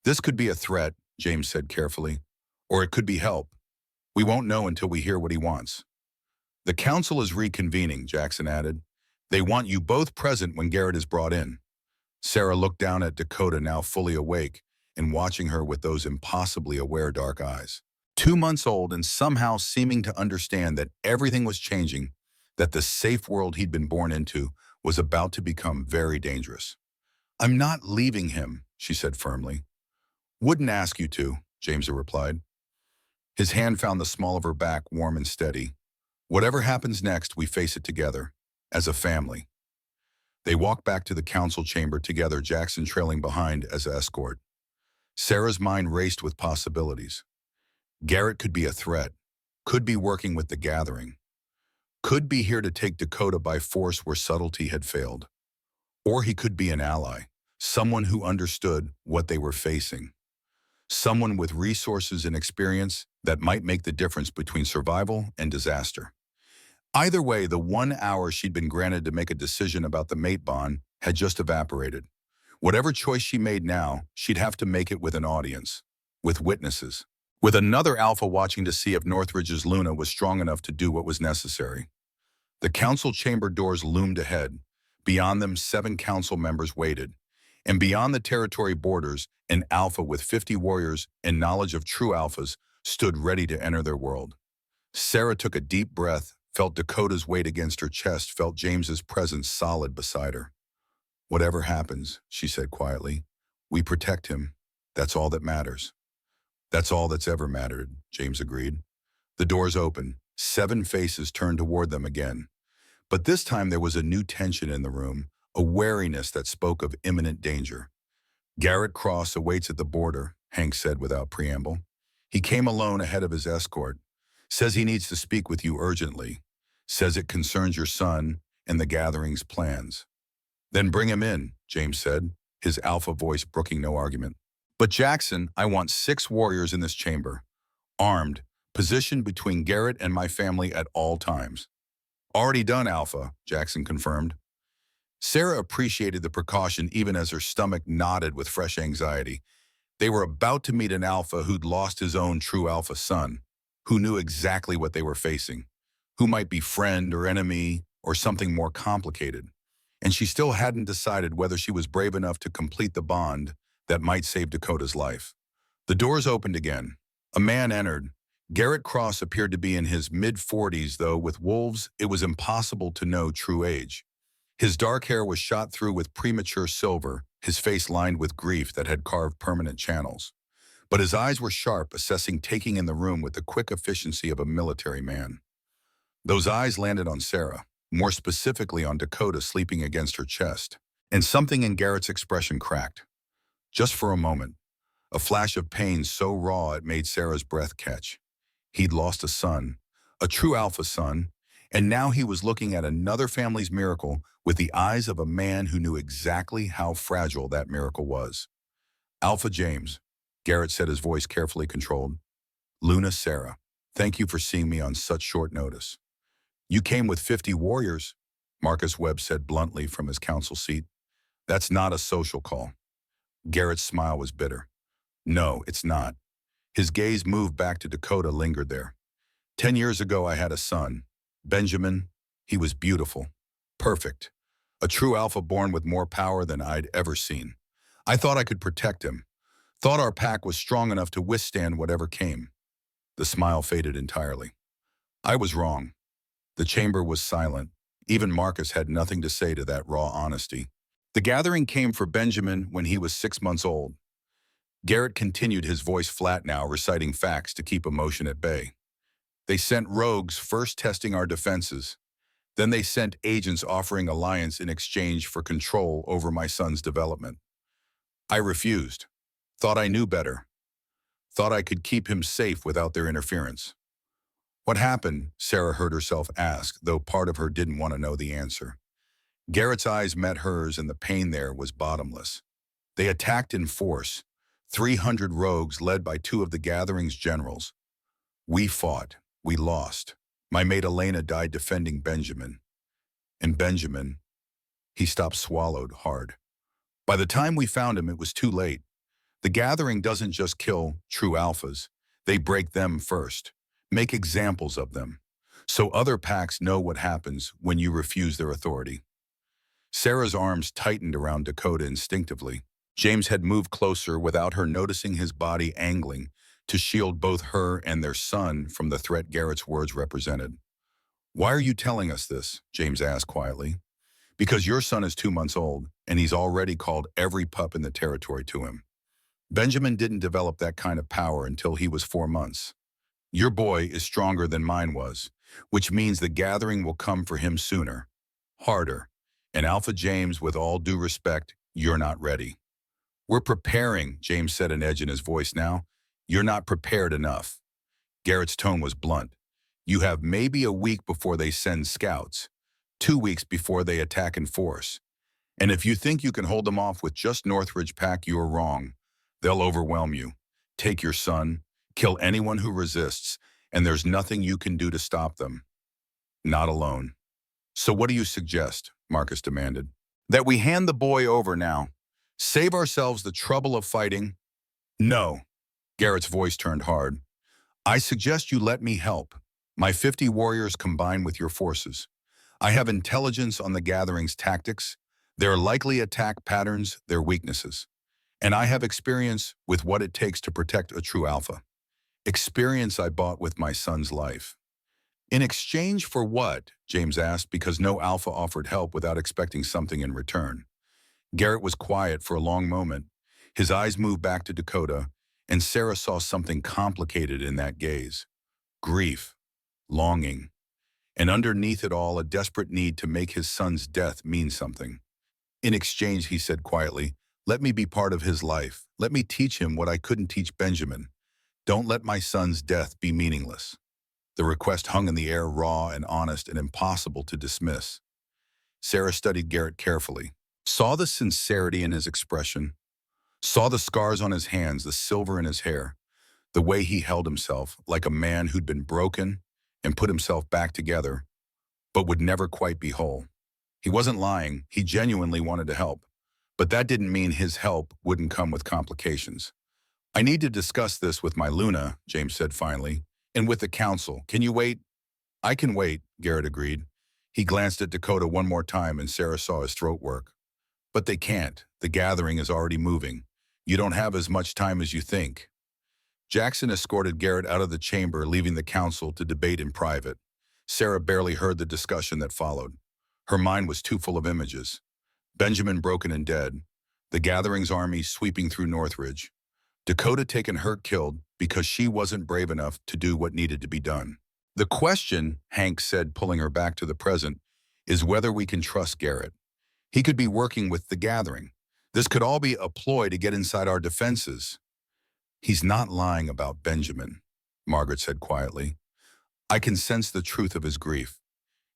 A: This could be a threat, James said carefully, or it could be help. We won't know until we hear what he wants. The council is reconvening, Jackson added. They want you both present when Garrett is brought in. Sarah looked down at Dakota, now fully awake, and watching her with those impossibly aware dark eyes. 2 months old and somehow seeming to understand that everything was changing, that the safe world he'd been born into was about to become very dangerous. I'm not leaving him, she said firmly. Wouldn't ask you to, James replied. His hand found the small of her back warm and steady. Whatever happens next, we face it together, as a family. They walked back to the council chamber together, Jackson trailing behind as an escort. Sarah's mind raced with possibilities. Garrett could be a threat, could be working with the gathering, could be here to take Dakota by force where subtlety had failed. Or he could be an ally, someone who understood what they were facing, someone with resources and experience that might make the difference between survival and disaster. Either way, the 1 hour she'd been granted to make a decision about the mate bond had just evaporated. Whatever choice she made now, she'd have to make it with an audience, with witnesses, with another alpha watching to see if Northridge's Luna was strong enough to do what was necessary. The council chamber doors loomed ahead. Beyond them, 7 council members waited. And beyond the territory borders, an alpha with 50 warriors and knowledge of true alphas stood ready to enter their world. Sarah took a deep breath, felt Dakota's weight against her chest, felt James's presence solid beside her. Whatever happens, she said quietly, we protect him. That's all that matters. That's all that's ever mattered, James agreed. The doors opened. 7 faces turned toward them again. But this time there was a new tension in the room, a wariness that spoke of imminent danger. Garrett Cross awaits at the border, Hank said without preamble. He came alone ahead of his escort. Says he needs to speak with you urgently. Says it concerns your son and the gathering's plans. Then bring him in, James said, his alpha voice brooking no argument. But Jackson, I want 6 warriors in this chamber, armed, positioned between Garrett and my family at all times. Already done, Alpha, Jackson confirmed. Sarah appreciated the precaution even as her stomach knotted with fresh anxiety. They were about to meet an alpha who'd lost his own true alpha son, who knew exactly what they were facing, who might be friend or enemy or something more complicated. And she still hadn't decided whether she was brave enough to complete the bond that might save Dakota's life. The doors opened again. A man entered. Garrett Cross appeared to be in his mid-40s, though with wolves it was impossible to know true age. His dark hair was shot through with premature silver, his face lined with grief that had carved permanent channels. But his eyes were sharp, assessing, taking in the room with the quick efficiency of a military man. Those eyes landed on Sarah, more specifically on Dakota sleeping against her chest, and something in Garrett's expression cracked. Just for a moment, a flash of pain so raw it made Sarah's breath catch. He'd lost a son, a true alpha son, and now he was looking at another family's miracle with the eyes of a man who knew exactly how fragile that miracle was. Alpha James, Garrett said, his voice carefully controlled. Luna Sarah, thank you for seeing me on such short notice. You came with 50 warriors, Marcus Webb said bluntly from his council seat. That's not a social call. Garrett's smile was bitter. No, it's not. His gaze moved back to Dakota, lingered there. 10 years ago, I had a son, Benjamin. He was beautiful, perfect, a true alpha born with more power than I'd ever seen. I thought I could protect him, thought our pack was strong enough to withstand whatever came. The smile faded entirely. I was wrong. The chamber was silent. Even Marcus had nothing to say to that raw honesty. The gathering came for Benjamin when he was 6 months old. Garrett continued, his voice flat now, reciting facts to keep emotion at bay. They sent rogues first testing our defenses. Then they sent agents offering alliance in exchange for control over my son's development. I refused. Thought I knew better. Thought I could keep him safe without their interference. What happened? Sarah heard herself ask, though part of her didn't want to know the answer. Garrett's eyes met hers, and the pain there was bottomless. They attacked in force, 300 rogues led by 2 of the gathering's generals. We fought. We lost. My mate Elena died defending Benjamin. And Benjamin, he stopped, swallowed hard. By the time we found him, it was too late. The gathering doesn't just kill true alphas. They break them first, make examples of them, so other packs know what happens when you refuse their authority. Sarah's arms tightened around Dakota instinctively. James had moved closer without her noticing, his body angling to shield both her and their son from the threat Garrett's words represented. "Why are you telling us this?" James asked quietly. "Because your son is 2 months old, and he's already called every pup in the territory to him. Benjamin didn't develop that kind of power until he was 4 months. Your boy is stronger than mine was, which means the gathering will come for him sooner, harder. And Alpha James, with all due respect, you're not ready." "We're preparing," James said, an edge in his voice now. "You're not prepared enough." Garrett's tone was blunt. "You have maybe a week before they send scouts, 2 weeks before they attack in force. And if you think you can hold them off with just Northridge Pack, you're wrong. They'll overwhelm you, take your son, kill anyone who resists, and there's nothing you can do to stop them. Not alone." "So what do you suggest?" Marcus demanded. "That we hand the boy over now. Save ourselves the trouble of fighting?" "No." Garrett's voice turned hard. "I suggest you let me help. My 50 warriors combine with your forces. I have intelligence on the gathering's tactics, their likely attack patterns, their weaknesses. And I have experience with what it takes to protect a true alpha. Experience I bought with my son's life." "In exchange for what?" James asked, because no alpha offered help without expecting something in return. Garrett was quiet for a long moment. His eyes moved back to Dakota, and Sarah saw something complicated in that gaze. Grief, longing, and underneath it all, a desperate need to make his son's death mean something. "In exchange," he said quietly, "let me be part of his life. Let me teach him what I couldn't teach Benjamin. Don't let my son's death be meaningless." The request hung in the air, raw and honest and impossible to dismiss. Sarah studied Garrett carefully, saw the sincerity in his expression, saw the scars on his hands, the silver in his hair, the way he held himself like a man who'd been broken and put himself back together, but would never quite be whole. He wasn't lying. He genuinely wanted to help. But that didn't mean his help wouldn't come with complications. "I need to discuss this with my Luna," James said finally, "and with the council. Can you wait?" "I can wait," Garrett agreed. He glanced at Dakota one more time, and Sarah saw his throat work. "But they can't. The gathering is already moving. You don't have as much time as you think." Jackson escorted Garrett out of the chamber, leaving the council to debate in private. Sarah barely heard the discussion that followed. Her mind was too full of images. Benjamin broken and dead, the gathering's army sweeping through Northridge, Dakota taken hurt, killed because she wasn't brave enough to do what needed to be done. "The question," Hank said, pulling her back to the present, "is whether we can trust Garrett. He could be working with the gathering. This could all be a ploy to get inside our defenses." "He's not lying about Benjamin," Margaret said quietly. "I can sense the truth of his grief.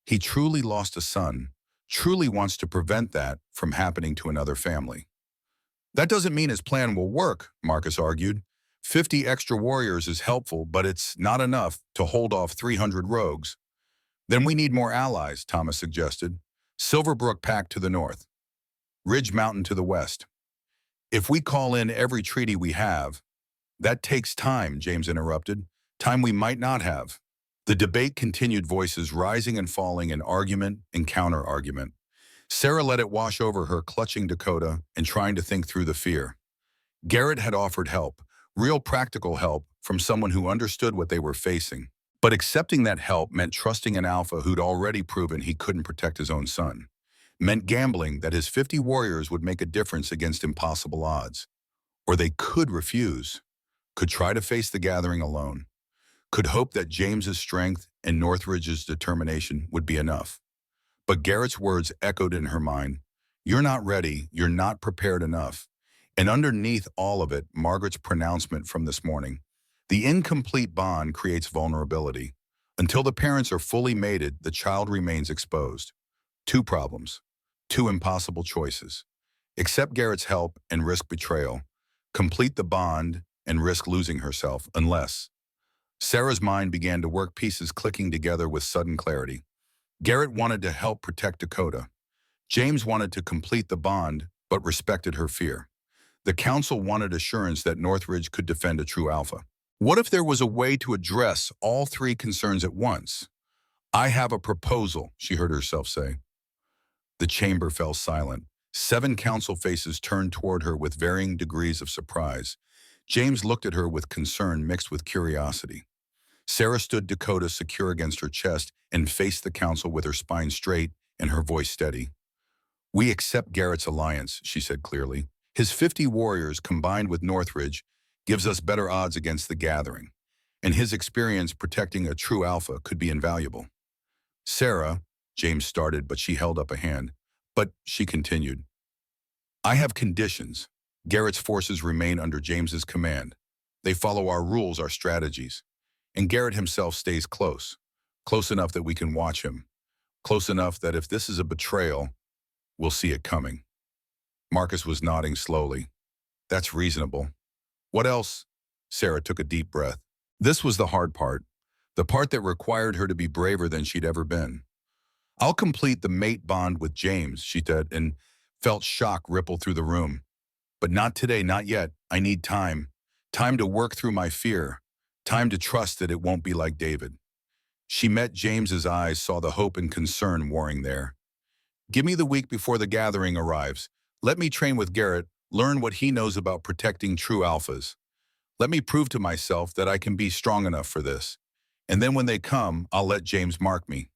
A: He truly lost a son, truly wants to prevent that from happening to another family." "That doesn't mean his plan will work," Marcus argued. 50 extra warriors is helpful, but it's not enough to hold off 300 rogues." "Then we need more allies," Thomas suggested. "Silverbrook Pack to the north, Ridge Mountain to the west. If we call in every treaty we have—" "That takes time," James interrupted. "Time we might not have." The debate continued, voices rising and falling in argument and counter-argument. Sarah let it wash over her, clutching Dakota and trying to think through the fear. Garrett had offered help, real practical help, from someone who understood what they were facing. But accepting that help meant trusting an alpha who'd already proven he couldn't protect his own son. Meant gambling that his 50 warriors would make a difference against impossible odds. Or they could refuse, could try to face the gathering alone, could hope that James's strength and Northridge's determination would be enough. But Garrett's words echoed in her mind. "You're not ready, you're not prepared enough." And underneath all of it, Margaret's pronouncement from this morning. The incomplete bond creates vulnerability. Until the parents are fully mated, the child remains exposed. 2 problems, 2 impossible choices. Accept Garrett's help and risk betrayal. Complete the bond and risk losing herself, unless Sarah's mind began to work, pieces clicking together with sudden clarity. Garrett wanted to help protect Dakota. James wanted to complete the bond, but respected her fear. The council wanted assurance that Northridge could defend a true alpha. What if there was a way to address all three concerns at once? I have a proposal, she heard herself say. The chamber fell silent. 7 council faces turned toward her with varying degrees of surprise. James looked at her with concern mixed with curiosity. Sarah stood Dakota secure against her chest and faced the council with her spine straight and her voice steady. We accept Garrett's alliance, she said clearly. His 50 warriors combined with Northridge gives us better odds against the gathering, and his experience protecting a true alpha could be invaluable. Sarah, James started, but she held up a hand. But she continued, I have conditions. Garrett's forces remain under James's command. They follow our rules, our strategies. And Garrett himself stays close enough that we can watch him, close enough that if this is a betrayal, we'll see it coming. Marcus was nodding slowly. That's reasonable. What else? Sarah took a deep breath. This was the hard part, the part that required her to be braver than she'd ever been. I'll complete the mate bond with James, she said, and felt shock ripple through the room. But not today, not yet. I need time. Time to work through my fear. Time to trust that it won't be like David. She met James's eyes, saw the hope and concern warring there. Give me the week before the gathering arrives. Let me train with Garrett, learn what he knows about protecting true alphas. Let me prove to myself that I can be strong enough for this. And then when they come, I'll let James mark me.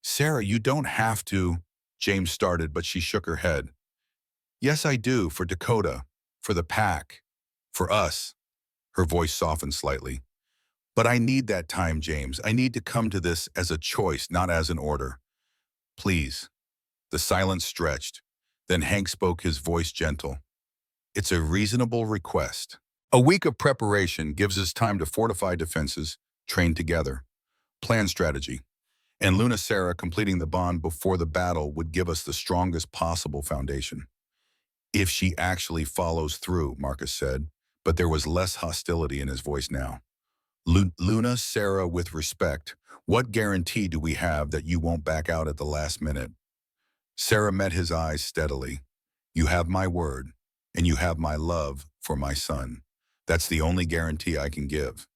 A: Sarah, you don't have to, James started, but she shook her head. Yes, I do, for Dakota, for the pack, for us. Her voice softened slightly. But I need that time, James. I need to come to this as a choice, not as an order. Please. The silence stretched. Then Hank spoke, his voice gentle. It's a reasonable request. A week of preparation gives us time to fortify defenses, train together, plan strategy. And Luna Sarah completing the bond before the battle would give us the strongest possible foundation. If she actually follows through, Marcus said, but there was less hostility in his voice now. Luna Sarah, with respect, what guarantee do we have that you won't back out at the last minute? Sarah met his eyes steadily. You have my word, and you have my love for my son. That's the only guarantee I can give.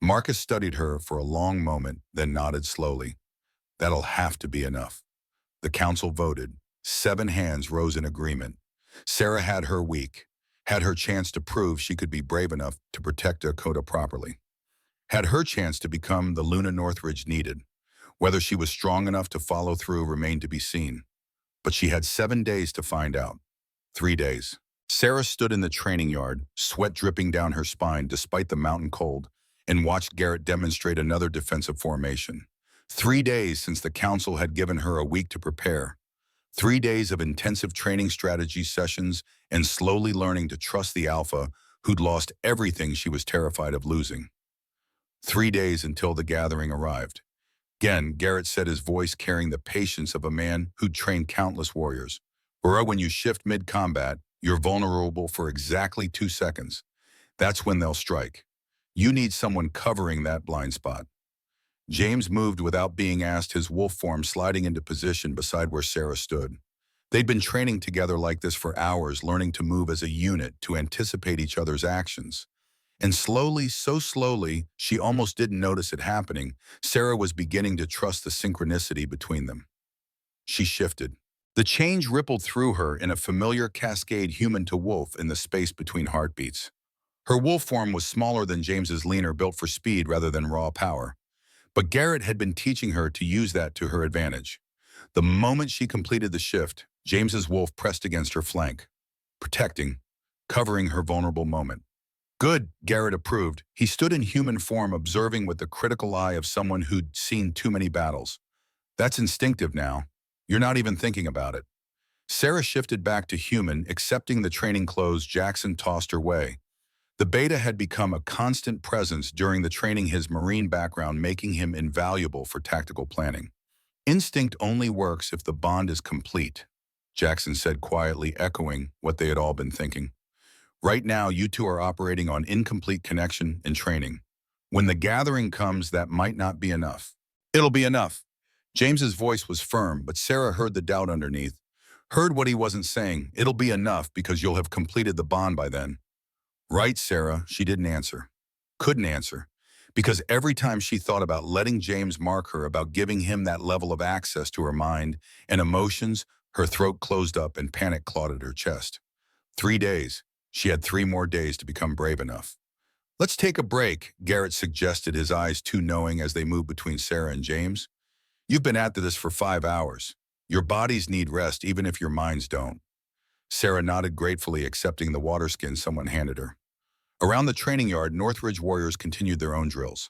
A: Marcus studied her for a long moment, then nodded slowly. That'll have to be enough. The council voted. 7 hands rose in agreement. Sarah had her week, had her chance to prove she could be brave enough to protect Dakota properly, had her chance to become the Luna Northridge needed. Whether she was strong enough to follow through remained to be seen. But she had 7 days to find out. 3 days. Sarah stood in the training yard, sweat dripping down her spine despite the mountain cold, and watched Garrett demonstrate another defensive formation. 3 days since the council had given her a week to prepare. 3 days of intensive training strategy sessions and slowly learning to trust the alpha who'd lost everything she was terrified of losing. 3 days until the gathering arrived. Again, Garrett said, his voice carrying the patience of a man who'd trained countless warriors. When you shift mid-combat, you're vulnerable for exactly 2 seconds. That's when they'll strike. You need someone covering that blind spot. James moved without being asked, his wolf form sliding into position beside where Sarah stood. They'd been training together like this for hours, learning to move as a unit, to anticipate each other's actions. And slowly, so slowly, she almost didn't notice it happening, Sarah was beginning to trust the synchronicity between them. She shifted. The change rippled through her in a familiar cascade, human to wolf, in the space between heartbeats. Her wolf form was smaller than James's, leaner, built for speed rather than raw power. But Garrett had been teaching her to use that to her advantage. The moment she completed the shift, James's wolf pressed against her flank, protecting, covering her vulnerable moment. Good, Garrett approved. He stood in human form, observing with the critical eye of someone who'd seen too many battles. That's instinctive now. You're not even thinking about it. Sarah shifted back to human, accepting the training clothes Jackson tossed her way. The beta had become a constant presence during the training, his marine background making him invaluable for tactical planning. Instinct only works if the bond is complete, Jackson said quietly, echoing what they had all been thinking. Right now, you two are operating on incomplete connection and training. When the gathering comes, that might not be enough. It'll be enough. James's voice was firm, but Sarah heard the doubt underneath. Heard what he wasn't saying. It'll be enough because you'll have completed the bond by then. Right, Sarah, she didn't answer. Couldn't answer. Because every time she thought about letting James mark her, about giving him that level of access to her mind and emotions, her throat closed up and panic clawed at her chest. 3 days. She had 3 more days to become brave enough. Let's take a break, Garrett suggested, his eyes too knowing as they moved between Sarah and James. You've been at this for 5 hours. Your bodies need rest even if your minds don't. Sarah nodded gratefully, accepting the water skin someone handed her. Around the training yard, Northridge warriors continued their own drills.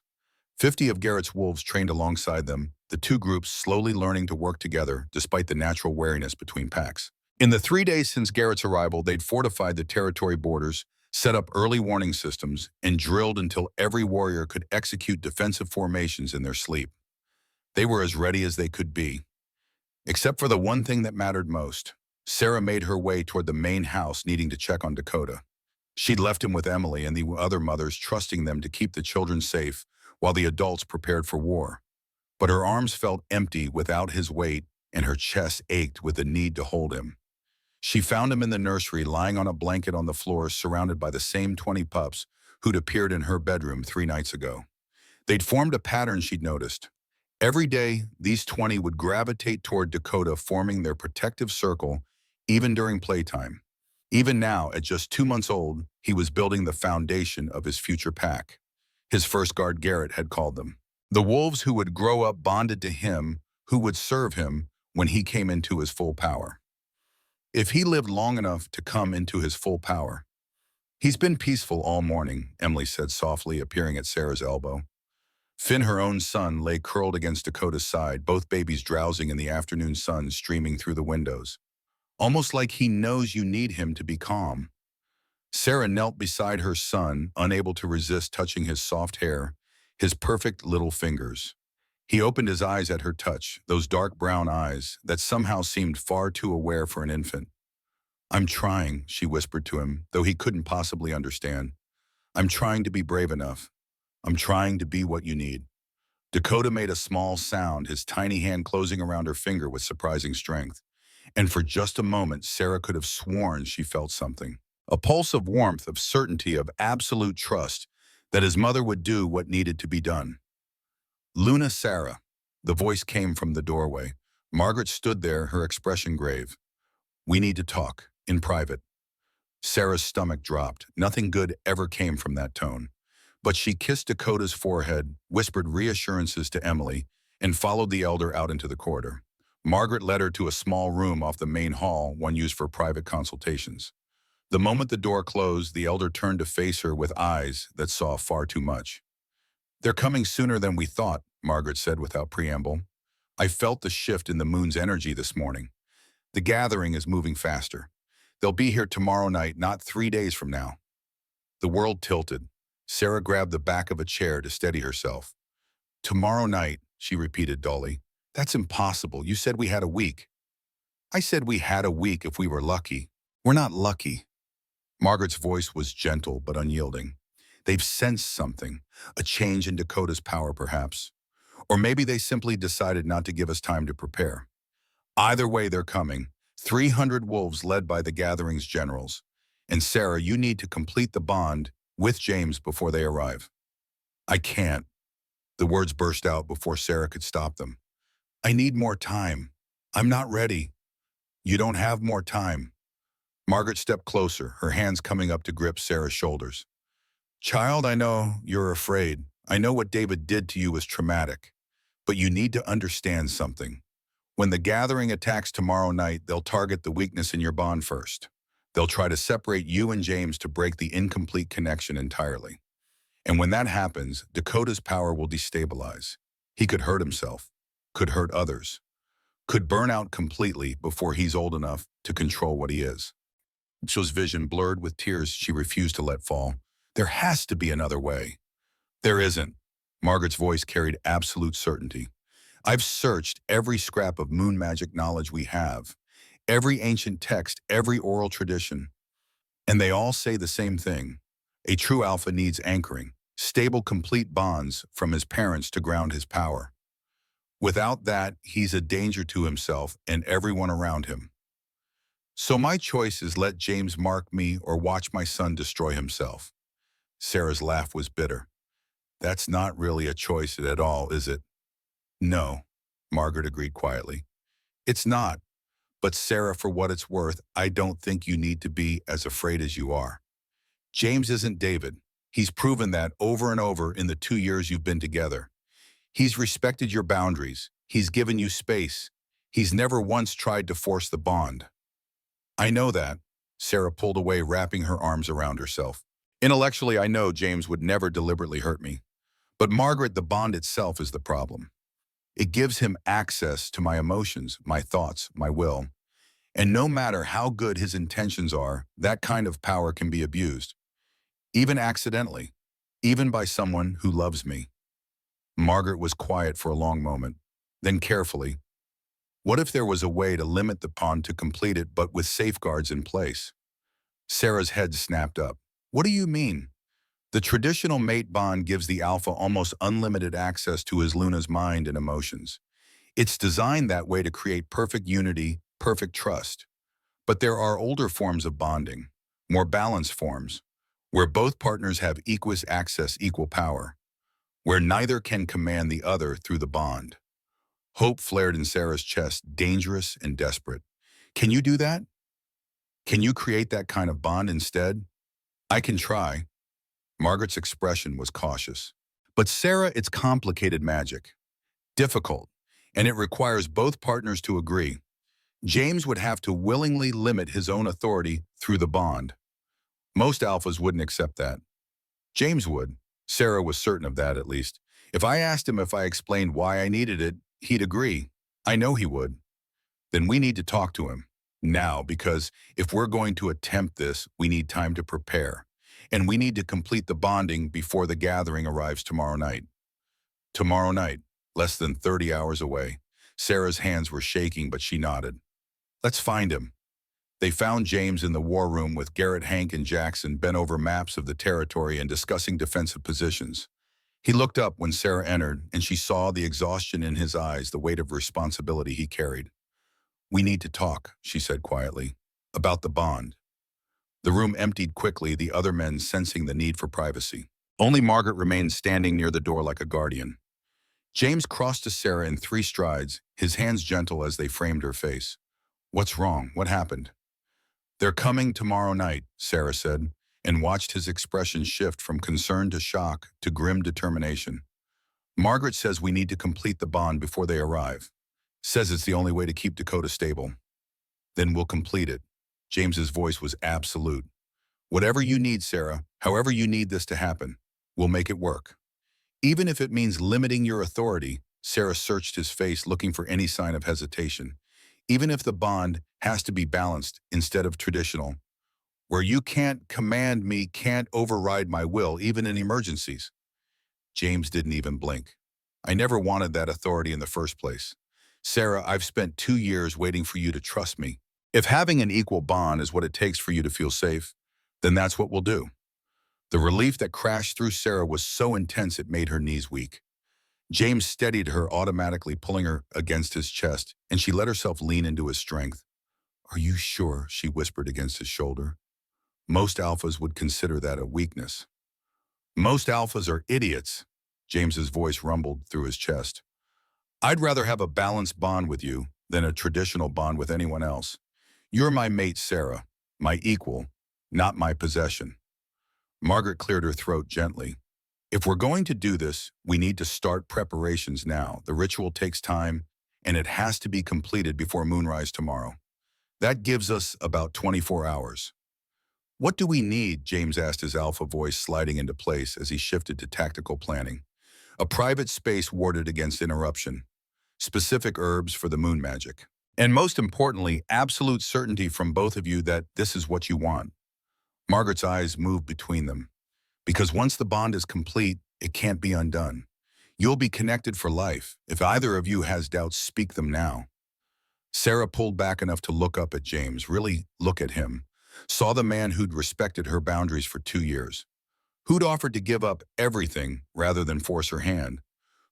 A: 50 of Garrett's wolves trained alongside them, the two groups slowly learning to work together despite the natural wariness between packs. In the 3 days since Garrett's arrival, they'd fortified the territory borders, set up early warning systems, and drilled until every warrior could execute defensive formations in their sleep. They were as ready as they could be. Except for the one thing that mattered most. Sarah made her way toward the main house, needing to check on Dakota. She'd left him with Emily and the other mothers, trusting them to keep the children safe while the adults prepared for war. But her arms felt empty without his weight, and her chest ached with the need to hold him. She found him in the nursery, lying on a blanket on the floor, surrounded by the same 20 pups who'd appeared in her bedroom 3 nights ago. They'd formed a pattern she'd noticed. Every day, these 20 would gravitate toward Dakota, forming their protective circle, even during playtime. Even now, at just 2 months old, he was building the foundation of his future pack. His first guard, Garrett, had called them. The wolves who would grow up bonded to him, who would serve him when he came into his full power. If he lived long enough to come into his full power. He's been peaceful all morning, Emily said softly, appearing at Sarah's elbow. Finn, her own son, lay curled against Dakota's side, both babies drowsing in the afternoon sun streaming through the windows. Almost like he knows you need him to be calm. Sarah knelt beside her son, unable to resist touching his soft hair, his perfect little fingers. He opened his eyes at her touch, those dark brown eyes that somehow seemed far too aware for an infant. I'm trying, she whispered to him, though he couldn't possibly understand. I'm trying to be brave enough. I'm trying to be what you need. Dakota made a small sound, his tiny hand closing around her finger with surprising strength. And for just a moment, Sarah could have sworn she felt something. A pulse of warmth, of certainty, of absolute trust that his mother would do what needed to be done. Luna, Sarah. The voice came from the doorway. Margaret stood there, her expression grave. We need to talk, in private. Sarah's stomach dropped. Nothing good ever came from that tone. But she kissed Dakota's forehead, whispered reassurances to Emily, and followed the elder out into the corridor. Margaret led her to a small room off the main hall, one used for private consultations. The moment the door closed, the elder turned to face her with eyes that saw far too much. They're coming sooner than we thought, Margaret said without preamble. I felt the shift in the moon's energy this morning. The gathering is moving faster. They'll be here tomorrow night, not 3 days from now. The world tilted. Sarah grabbed the back of a chair to steady herself. Tomorrow night, she repeated dully. That's impossible. You said we had a week. I said we had a week if we were lucky. We're not lucky. Margaret's voice was gentle but unyielding. They've sensed something, a change in Dakota's power perhaps. Or maybe they simply decided not to give us time to prepare. Either way, they're coming. 300 wolves led by the gathering's generals. And Sarah, you need to complete the bond with James before they arrive. I can't. The words burst out before Sarah could stop them. I need more time. I'm not ready. You don't have more time. Margaret stepped closer, her hands coming up to grip Sarah's shoulders. Child, I know you're afraid. I know what David did to you was traumatic. But you need to understand something. When the gathering attacks tomorrow night, they'll target the weakness in your bond first. They'll try to separate you and James to break the incomplete connection entirely. And when that happens, Dakota's power will destabilize. He could hurt himself, could hurt others, could burn out completely before he's old enough to control what he is. Rachel's vision blurred with tears she refused to let fall. There has to be another way. There isn't. Margaret's voice carried absolute certainty. I've searched every scrap of moon magic knowledge we have, every ancient text, every oral tradition, and they all say the same thing. A true alpha needs anchoring. Stable, complete bonds from his parents to ground his power. Without that, he's a danger to himself and everyone around him. So my choice is let James mark me or watch my son destroy himself. Sarah's laugh was bitter. That's not really a choice at all, is it? No, Margaret agreed quietly. It's not. But Sarah, for what it's worth, I don't think you need to be as afraid as you are. James isn't David. He's proven that over and over in the 2 years you've been together. He's respected your boundaries. He's given you space. He's never once tried to force the bond. I know that. Sarah pulled away, wrapping her arms around herself. Intellectually, I know James would never deliberately hurt me. But Margaret, the bond itself is the problem. It gives him access to my emotions, my thoughts, my will. And no matter how good his intentions are, that kind of power can be abused. Even accidentally. Even by someone who loves me. Margaret was quiet for a long moment. Then carefully, what if there was a way to limit the bond to complete it but with safeguards in place? Sarah's head snapped up. What do you mean? The traditional mate bond gives the alpha almost unlimited access to his Luna's mind and emotions. It's designed that way to create perfect unity, perfect trust. But there are older forms of bonding, more balanced forms, where both partners have equal access, equal power, where neither can command the other through the bond. Hope flared in Sarah's chest, dangerous and desperate. Can you do that? Can you create that kind of bond instead? I can try. Margaret's expression was cautious. But Sarah, it's complicated magic. Difficult. And it requires both partners to agree. James would have to willingly limit his own authority through the bond. Most alphas wouldn't accept that. James would. Sarah was certain of that, at least. If I asked him if I explained why I needed it, he'd agree. I know he would. Then we need to talk to him. Now, because if we're going to attempt this, we need time to prepare. And we need to complete the bonding before the gathering arrives tomorrow night. Tomorrow night, less than 30 hours away. Sarah's hands were shaking, but she nodded. Let's find him. They found James in the war room with Garrett, Hank, and Jackson bent over maps of the territory and discussing defensive positions. He looked up when Sarah entered, and she saw the exhaustion in his eyes, the weight of responsibility he carried. We need to talk, she said quietly, about the bond. The room emptied quickly, the other men sensing the need for privacy. Only Margaret remained standing near the door like a guardian. James crossed to Sarah in 3 strides, his hands gentle as they framed her face. What's wrong? What happened? They're coming tomorrow night, Sarah said, and watched his expression shift from concern to shock to grim determination. Margaret says we need to complete the bond before they arrive. Says it's the only way to keep Dakota stable. Then we'll complete it. James's voice was absolute. Whatever you need, Sarah, however you need this to happen, we'll make it work. Even if it means limiting your authority, Sarah searched his face looking for any sign of hesitation. Even if the bond has to be balanced instead of traditional, where you can't command me, can't override my will, even in emergencies. James didn't even blink. I never wanted that authority in the first place. Sarah, I've spent 2 years waiting for you to trust me. If having an equal bond is what it takes for you to feel safe, then that's what we'll do. The relief that crashed through Sarah was so intense it made her knees weak. James steadied her, automatically pulling her against his chest, and she let herself lean into his strength. Are you sure? She whispered against his shoulder. Most alphas would consider that a weakness. Most alphas are idiots, James's voice rumbled through his chest. I'd rather have a balanced bond with you than a traditional bond with anyone else. You're my mate, Sarah, my equal, not my possession. Margaret cleared her throat gently. If we're going to do this, we need to start preparations now. The ritual takes time, and it has to be completed before moonrise tomorrow. That gives us about 24 hours. What do we need? James asked, his alpha voice sliding into place as he shifted to tactical planning. A private space warded against interruption. Specific herbs for the moon magic. And most importantly, absolute certainty from both of you that this is what you want. Margaret's eyes moved between them. Because once the bond is complete, it can't be undone. You'll be connected for life. If either of you has doubts, speak them now. Sarah pulled back enough to look up at James, really look at him. Saw the man who'd respected her boundaries for 2 years. Who'd offered to give up everything rather than force her hand?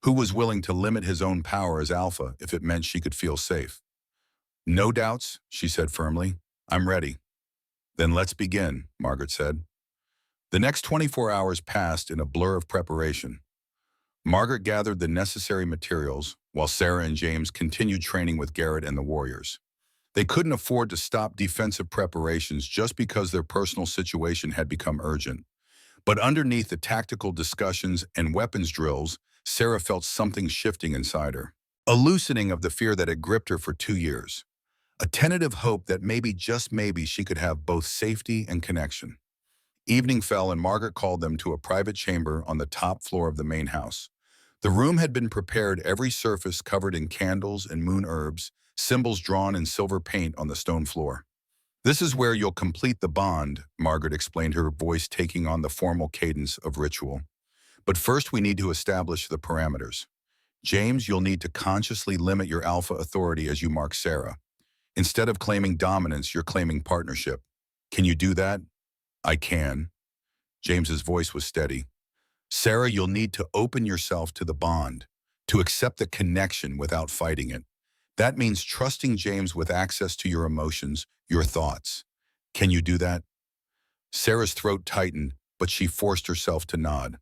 A: Who was willing to limit his own power as alpha if it meant she could feel safe? No doubts, she said firmly. I'm ready. Then let's begin, Margaret said. The next 24 hours passed in a blur of preparation. Margaret gathered the necessary materials while Sarah and James continued training with Garrett and the Warriors. They couldn't afford to stop defensive preparations just because their personal situation had become urgent. But underneath the tactical discussions and weapons drills, Sarah felt something shifting inside her. A loosening of the fear that had gripped her for 2 years. A tentative hope that maybe, just maybe, she could have both safety and connection. Evening fell and Margaret called them to a private chamber on the top floor of the main house. The room had been prepared, every surface covered in candles and moon herbs, symbols drawn in silver paint on the stone floor. This is where you'll complete the bond, Margaret explained, her voice taking on the formal cadence of ritual. But first we need to establish the parameters. James, you'll need to consciously limit your alpha authority as you mark Sarah. Instead of claiming dominance, you're claiming partnership. Can you do that? I can. James's voice was steady. Sarah, you'll need to open yourself to the bond, to accept the connection without fighting it. That means trusting James with access to your emotions, your thoughts. Can you do that? Sarah's throat tightened, but she forced herself to nod.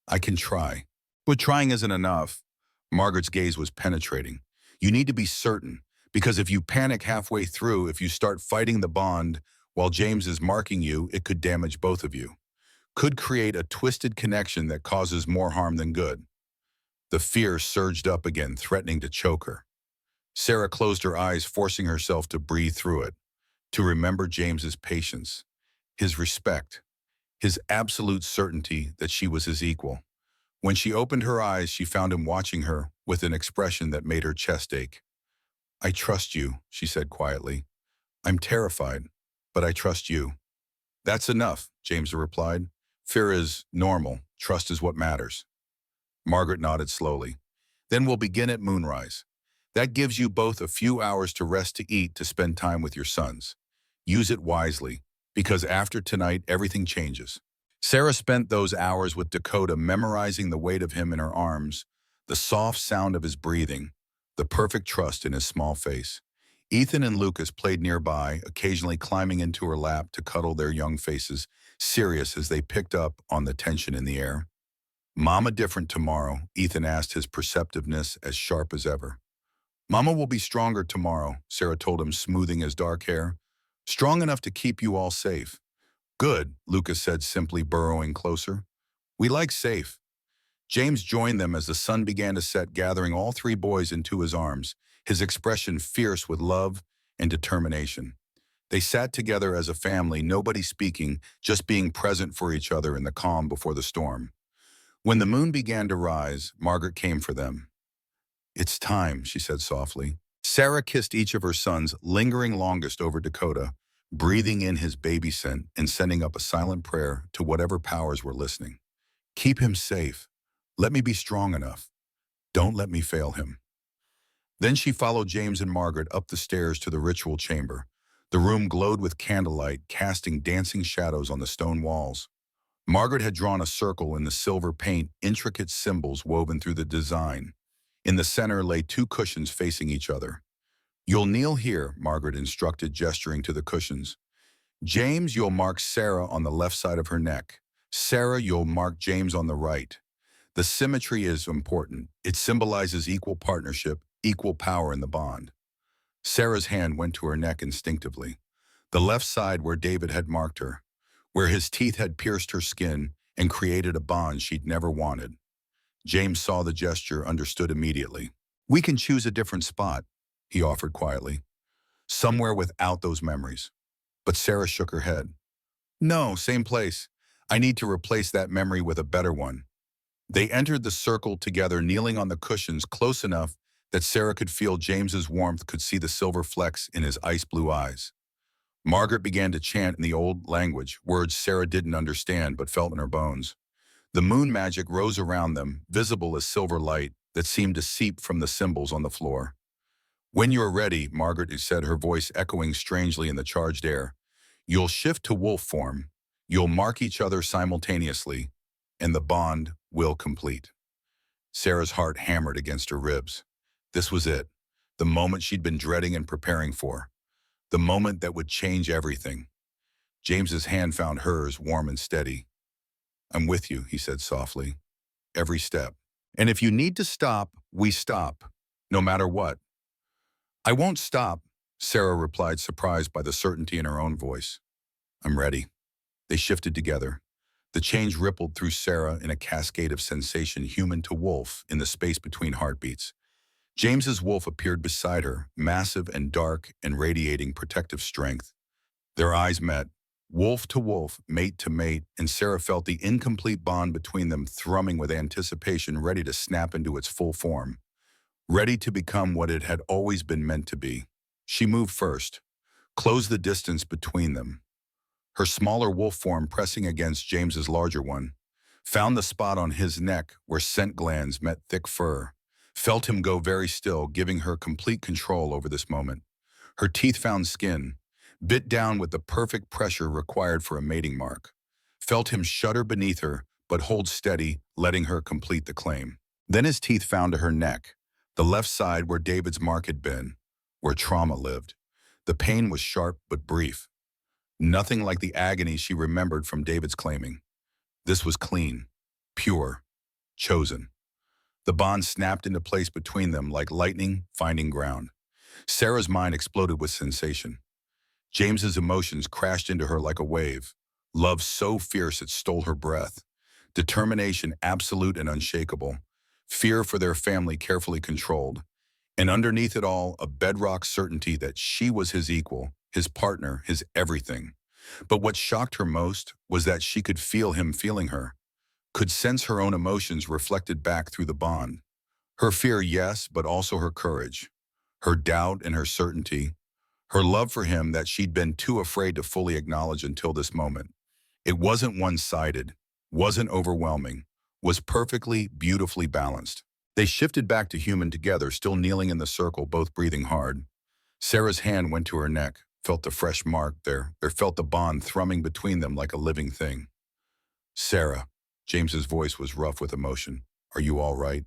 A: I can try. But trying isn't enough. Margaret's gaze was penetrating. You need to be certain, because if you panic halfway through, if you start fighting the bond while James is marking you, it could damage both of you. Could create a twisted connection that causes more harm than good. The fear surged up again, threatening to choke her. Sarah closed her eyes, forcing herself to breathe through it, to remember James's patience, his respect, his absolute certainty that she was his equal. When she opened her eyes, she found him watching her with an expression that made her chest ache. I trust you, she said quietly. I'm terrified, but I trust you. That's enough, James replied. Fear is normal. Trust is what matters. Margaret nodded slowly. Then we'll begin at moonrise. That gives you both a few hours to rest, to eat, to spend time with your sons. Use it wisely, because after tonight, everything changes. Sarah spent those hours with Dakota, memorizing the weight of him in her arms, the soft sound of his breathing, the perfect trust in his small face. Ethan and Lucas played nearby, occasionally climbing into her lap to cuddle, their young faces serious as they picked up on the tension in the air. Mama different tomorrow? Ethan asked, his perceptiveness as sharp as ever. Mama will be stronger tomorrow, Sarah told him, smoothing his dark hair. Strong enough to keep you all safe. Good, Lucas said, simply burrowing closer. We like safe. James joined them as the sun began to set, gathering all three boys into his arms, his expression fierce with love and determination. They sat together as a family, nobody speaking, just being present for each other in the calm before the storm. When the moon began to rise, Margaret came for them. It's time, she said softly. Sarah kissed each of her sons, lingering longest over Dakota, breathing in his baby scent and sending up a silent prayer to whatever powers were listening. Keep him safe. Let me be strong enough. Don't let me fail him. Then she followed James and Margaret up the stairs to the ritual chamber. The room glowed with candlelight, casting dancing shadows on the stone walls. Margaret had drawn a circle in the silver paint, intricate symbols woven through the design. In the center lay two cushions facing each other. You'll kneel here, Margaret instructed, gesturing to the cushions. James, you'll mark Sarah on the left side of her neck. Sarah, you'll mark James on the right. The symmetry is important. It symbolizes equal partnership, equal power in the bond. Sarah's hand went to her neck instinctively. The left side where David had marked her, where his teeth had pierced her skin and created a bond she'd never wanted. James saw the gesture, understood immediately. We can choose a different spot, he offered quietly. Somewhere without those memories. But Sarah shook her head. No, same place. I need to replace that memory with a better one. They entered the circle together, kneeling on the cushions close enough that Sarah could feel James's warmth, could see the silver flecks in his ice-blue eyes. Margaret began to chant in the old language, words Sarah didn't understand but felt in her bones. The moon magic rose around them, visible as silver light that seemed to seep from the symbols on the floor. When you're ready, Margaret said, her voice echoing strangely in the charged air, you'll shift to wolf form. You'll mark each other simultaneously, and the bond will complete. Sarah's heart hammered against her ribs. This was it, the moment she'd been dreading and preparing for, the moment that would change everything. James's hand found hers, warm and steady. "I'm with you," he said softly, "every step. And if you need to stop, we stop, no matter what." "I won't stop," Sarah replied, surprised by the certainty in her own voice. "I'm ready." They shifted together. The change rippled through Sarah in a cascade of sensation human to wolf in the space between heartbeats. James's wolf appeared beside her, massive and dark and radiating protective strength. Their eyes met, wolf to wolf, mate to mate, and Sarah felt the incomplete bond between them thrumming with anticipation, ready to snap into its full form, ready to become what it had always been meant to be. She moved first, closed the distance between them, her smaller wolf form pressing against James's larger one, found the spot on his neck where scent glands met thick fur, felt him go very still, giving her complete control over this moment. Her teeth found skin, bit down with the perfect pressure required for a mating mark, felt him shudder beneath her, but hold steady, letting her complete the claim. Then his teeth found to her neck, the left side where David's mark had been, where trauma lived. The pain was sharp but brief. Nothing like the agony she remembered from David's claiming. This was clean, pure, chosen. The bond snapped into place between them like lightning finding ground. Sarah's mind exploded with sensation. James's emotions crashed into her like a wave. Love so fierce it stole her breath. Determination absolute and unshakable. Fear for their family carefully controlled. And underneath it all, a bedrock certainty that she was his equal, his partner, his everything. But what shocked her most was that she could feel him feeling her, could sense her own emotions reflected back through the bond. Her fear, yes, but also her courage, her doubt and her certainty, her love for him that she'd been too afraid to fully acknowledge until this moment. It wasn't one-sided, wasn't overwhelming, was perfectly, beautifully balanced. They shifted back to human together, still kneeling in the circle, both breathing hard. Sarah's hand went to her neck, felt the fresh mark there, felt the bond thrumming between them like a living thing. "Sarah," James's voice was rough with emotion, "are you all right?"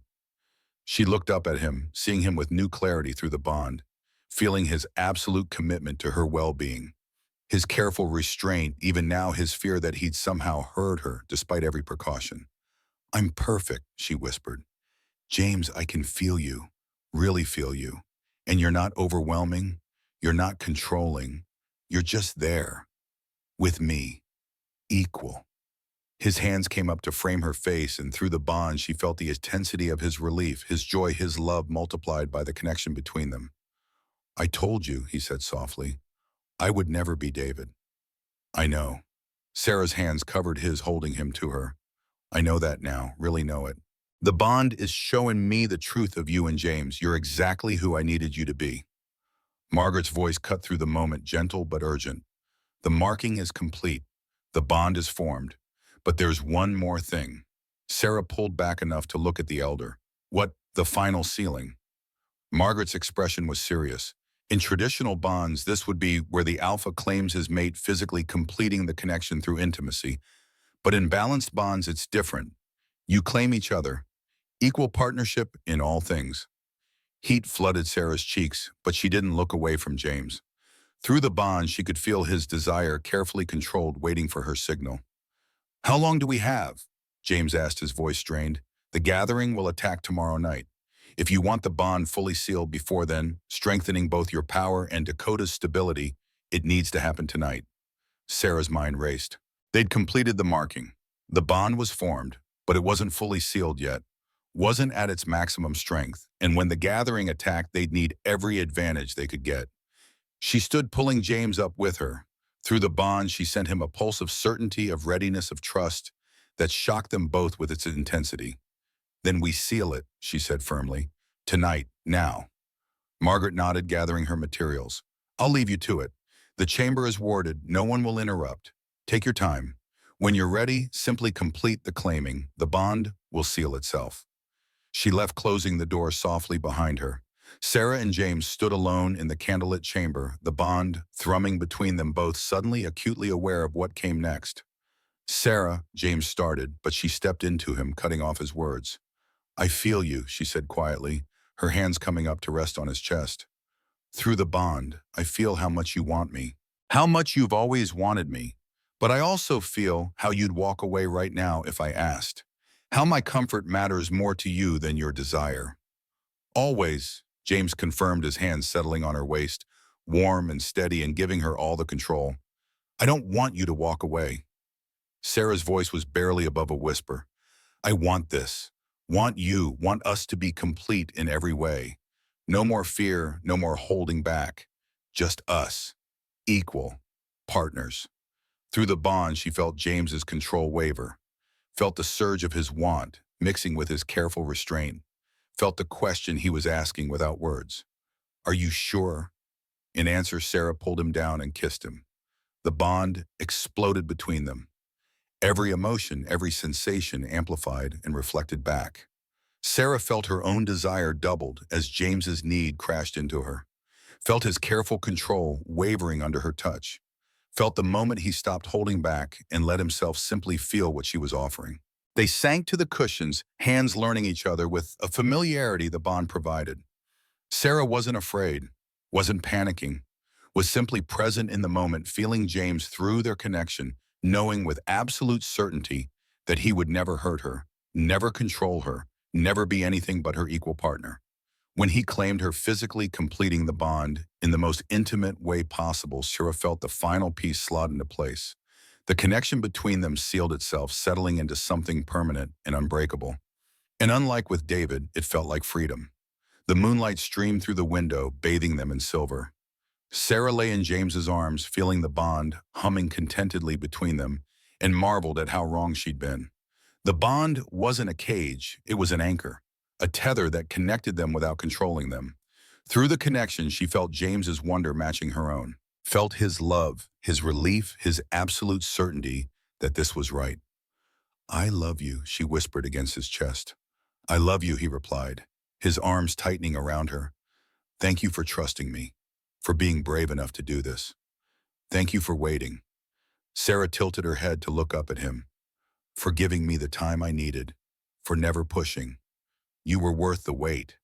A: She looked up at him, seeing him with new clarity through the bond, feeling his absolute commitment to her well-being, his careful restraint, even now his fear that he'd somehow hurt her despite every precaution. "I'm perfect," she whispered. "James, I can feel you, really feel you. And you're not overwhelming, you're not controlling, you're just there, with me, equal." His hands came up to frame her face, and through the bond she felt the intensity of his relief, his joy, his love multiplied by the connection between them. "I told you," he said softly, "I would never be David." "I know." Sarah's hands covered his, holding him to her. "I know that now, really know it. The bond is showing me the truth of you and James. You're exactly who I needed you to be." Margaret's voice cut through the moment, gentle but urgent. "The marking is complete. The bond is formed. But there's one more thing." Sarah pulled back enough to look at the elder. "What, the final sealing?" Margaret's expression was serious. In traditional bonds, this would be where the alpha claims his mate, physically completing the connection through intimacy. But in balanced bonds, it's different. You claim each other. Equal partnership in all things. Heat flooded Sarah's cheeks, but she didn't look away from James. Through the bond, she could feel his desire, carefully controlled, waiting for her signal. "How long do we have?" James asked, his voice strained. "The gathering will attack tomorrow night. If you want the bond fully sealed before then, strengthening both your power and Dakota's stability, it needs to happen tonight." Sarah's mind raced. They'd completed the marking. The bond was formed, but it wasn't fully sealed yet, wasn't at its maximum strength, and when the gathering attacked, they'd need every advantage they could get. She stood, pulling James up with her. Through the bond, she sent him a pulse of certainty, of readiness, of trust that shocked them both with its intensity. "Then we seal it," she said firmly. "Tonight, now." Margaret nodded, gathering her materials. "I'll leave you to it. The chamber is warded. No one will interrupt. Take your time. When you're ready, simply complete the claiming. The bond will seal itself." She left, closing the door softly behind her. Sarah and James stood alone in the candlelit chamber, the bond thrumming between them both, suddenly acutely aware of what came next. Sarah, James started, but she stepped into him, cutting off his words. I feel you, she said quietly, her hands coming up to rest on his chest. Through the bond, I feel how much you want me. How much you've always wanted me. But I also feel how you'd walk away right now if I asked. How my comfort matters more to you than your desire. Always, James confirmed, his hands settling on her waist, warm and steady and giving her all the control. I don't want you to walk away. Sarah's voice was barely above a whisper. I want this. Want you, want us to be complete in every way. No more fear, no more holding back. Just us. Equal. Partners. Through the bond, she felt James's control waver. Felt the surge of his want, mixing with his careful restraint. Felt the question he was asking without words. Are you sure? In answer, Sarah pulled him down and kissed him. The bond exploded between them. Every emotion, every sensation amplified and reflected back. Sarah felt her own desire doubled as James's need crashed into her. Felt his careful control wavering under her touch. Felt the moment he stopped holding back and let himself simply feel what she was offering. They sank to the cushions, hands learning each other with a familiarity the bond provided. Sarah wasn't afraid, wasn't panicking, was simply present in the moment, feeling James through their connection, knowing with absolute certainty that he would never hurt her, never control her, never be anything but her equal partner. When he claimed her, physically completing the bond in the most intimate way possible, Sarah felt the final piece slot into place. The connection between them sealed itself, settling into something permanent and unbreakable. And unlike with David, it felt like freedom. The moonlight streamed through the window, bathing them in silver. Sarah lay in James's arms, feeling the bond humming contentedly between them, and marveled at how wrong she'd been. The bond wasn't a cage, it was an anchor, a tether that connected them without controlling them. Through the connection, she felt James's wonder matching her own, felt his love, his relief, his absolute certainty that this was right. I love you, she whispered against his chest. I love you, he replied, his arms tightening around her. Thank you for trusting me, for being brave enough to do this. Thank you for waiting. Sarah tilted her head to look up at him. For giving me the time I needed, for never pushing. You were worth the wait.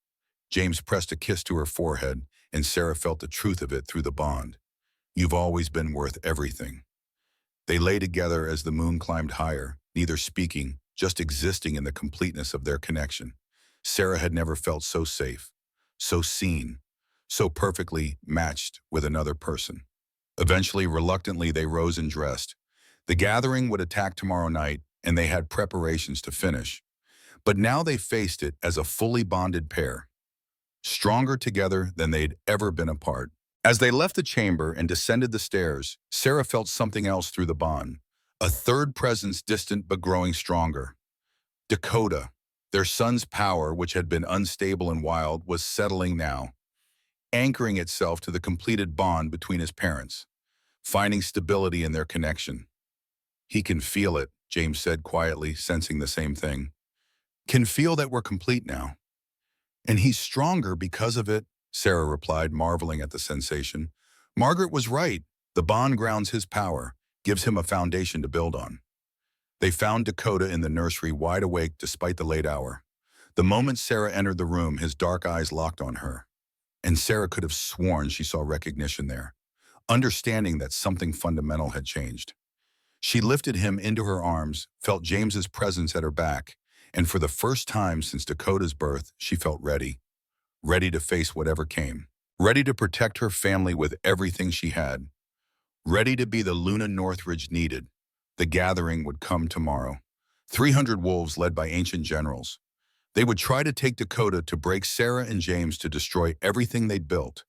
A: James pressed a kiss to her forehead, and Sarah felt the truth of it through the bond. You've always been worth everything. They lay together as the moon climbed higher, neither speaking, just existing in the completeness of their connection. Sarah had never felt so safe, so seen, so perfectly matched with another person. Eventually, reluctantly, they rose and dressed. The gathering would attack tomorrow night, and they had preparations to finish. But now they faced it as a fully bonded pair, stronger together than they'd ever been apart. As they left the chamber and descended the stairs, Sarah felt something else through the bond, a third presence, distant but growing stronger. Dakota, their son's power, which had been unstable and wild, was settling now, anchoring itself to the completed bond between his parents, finding stability in their connection. He can feel it, James said quietly, sensing the same thing. Can feel that we're complete now. And he's stronger because of it, Sarah replied, marveling at the sensation. Margaret was right. The bond grounds his power, gives him a foundation to build on. They found Dakota in the nursery, wide awake despite the late hour. The moment Sarah entered the room, his dark eyes locked on her. And Sarah could have sworn she saw recognition there, understanding that something fundamental had changed. She lifted him into her arms, felt James's presence at her back, and for the first time since Dakota's birth, she felt ready. Ready to face whatever came. Ready to protect her family with everything she had. Ready to be the Luna Northridge needed. The gathering would come tomorrow. 300 wolves led by ancient generals. They would try to take Dakota, to break Sarah and James, to destroy everything they'd built.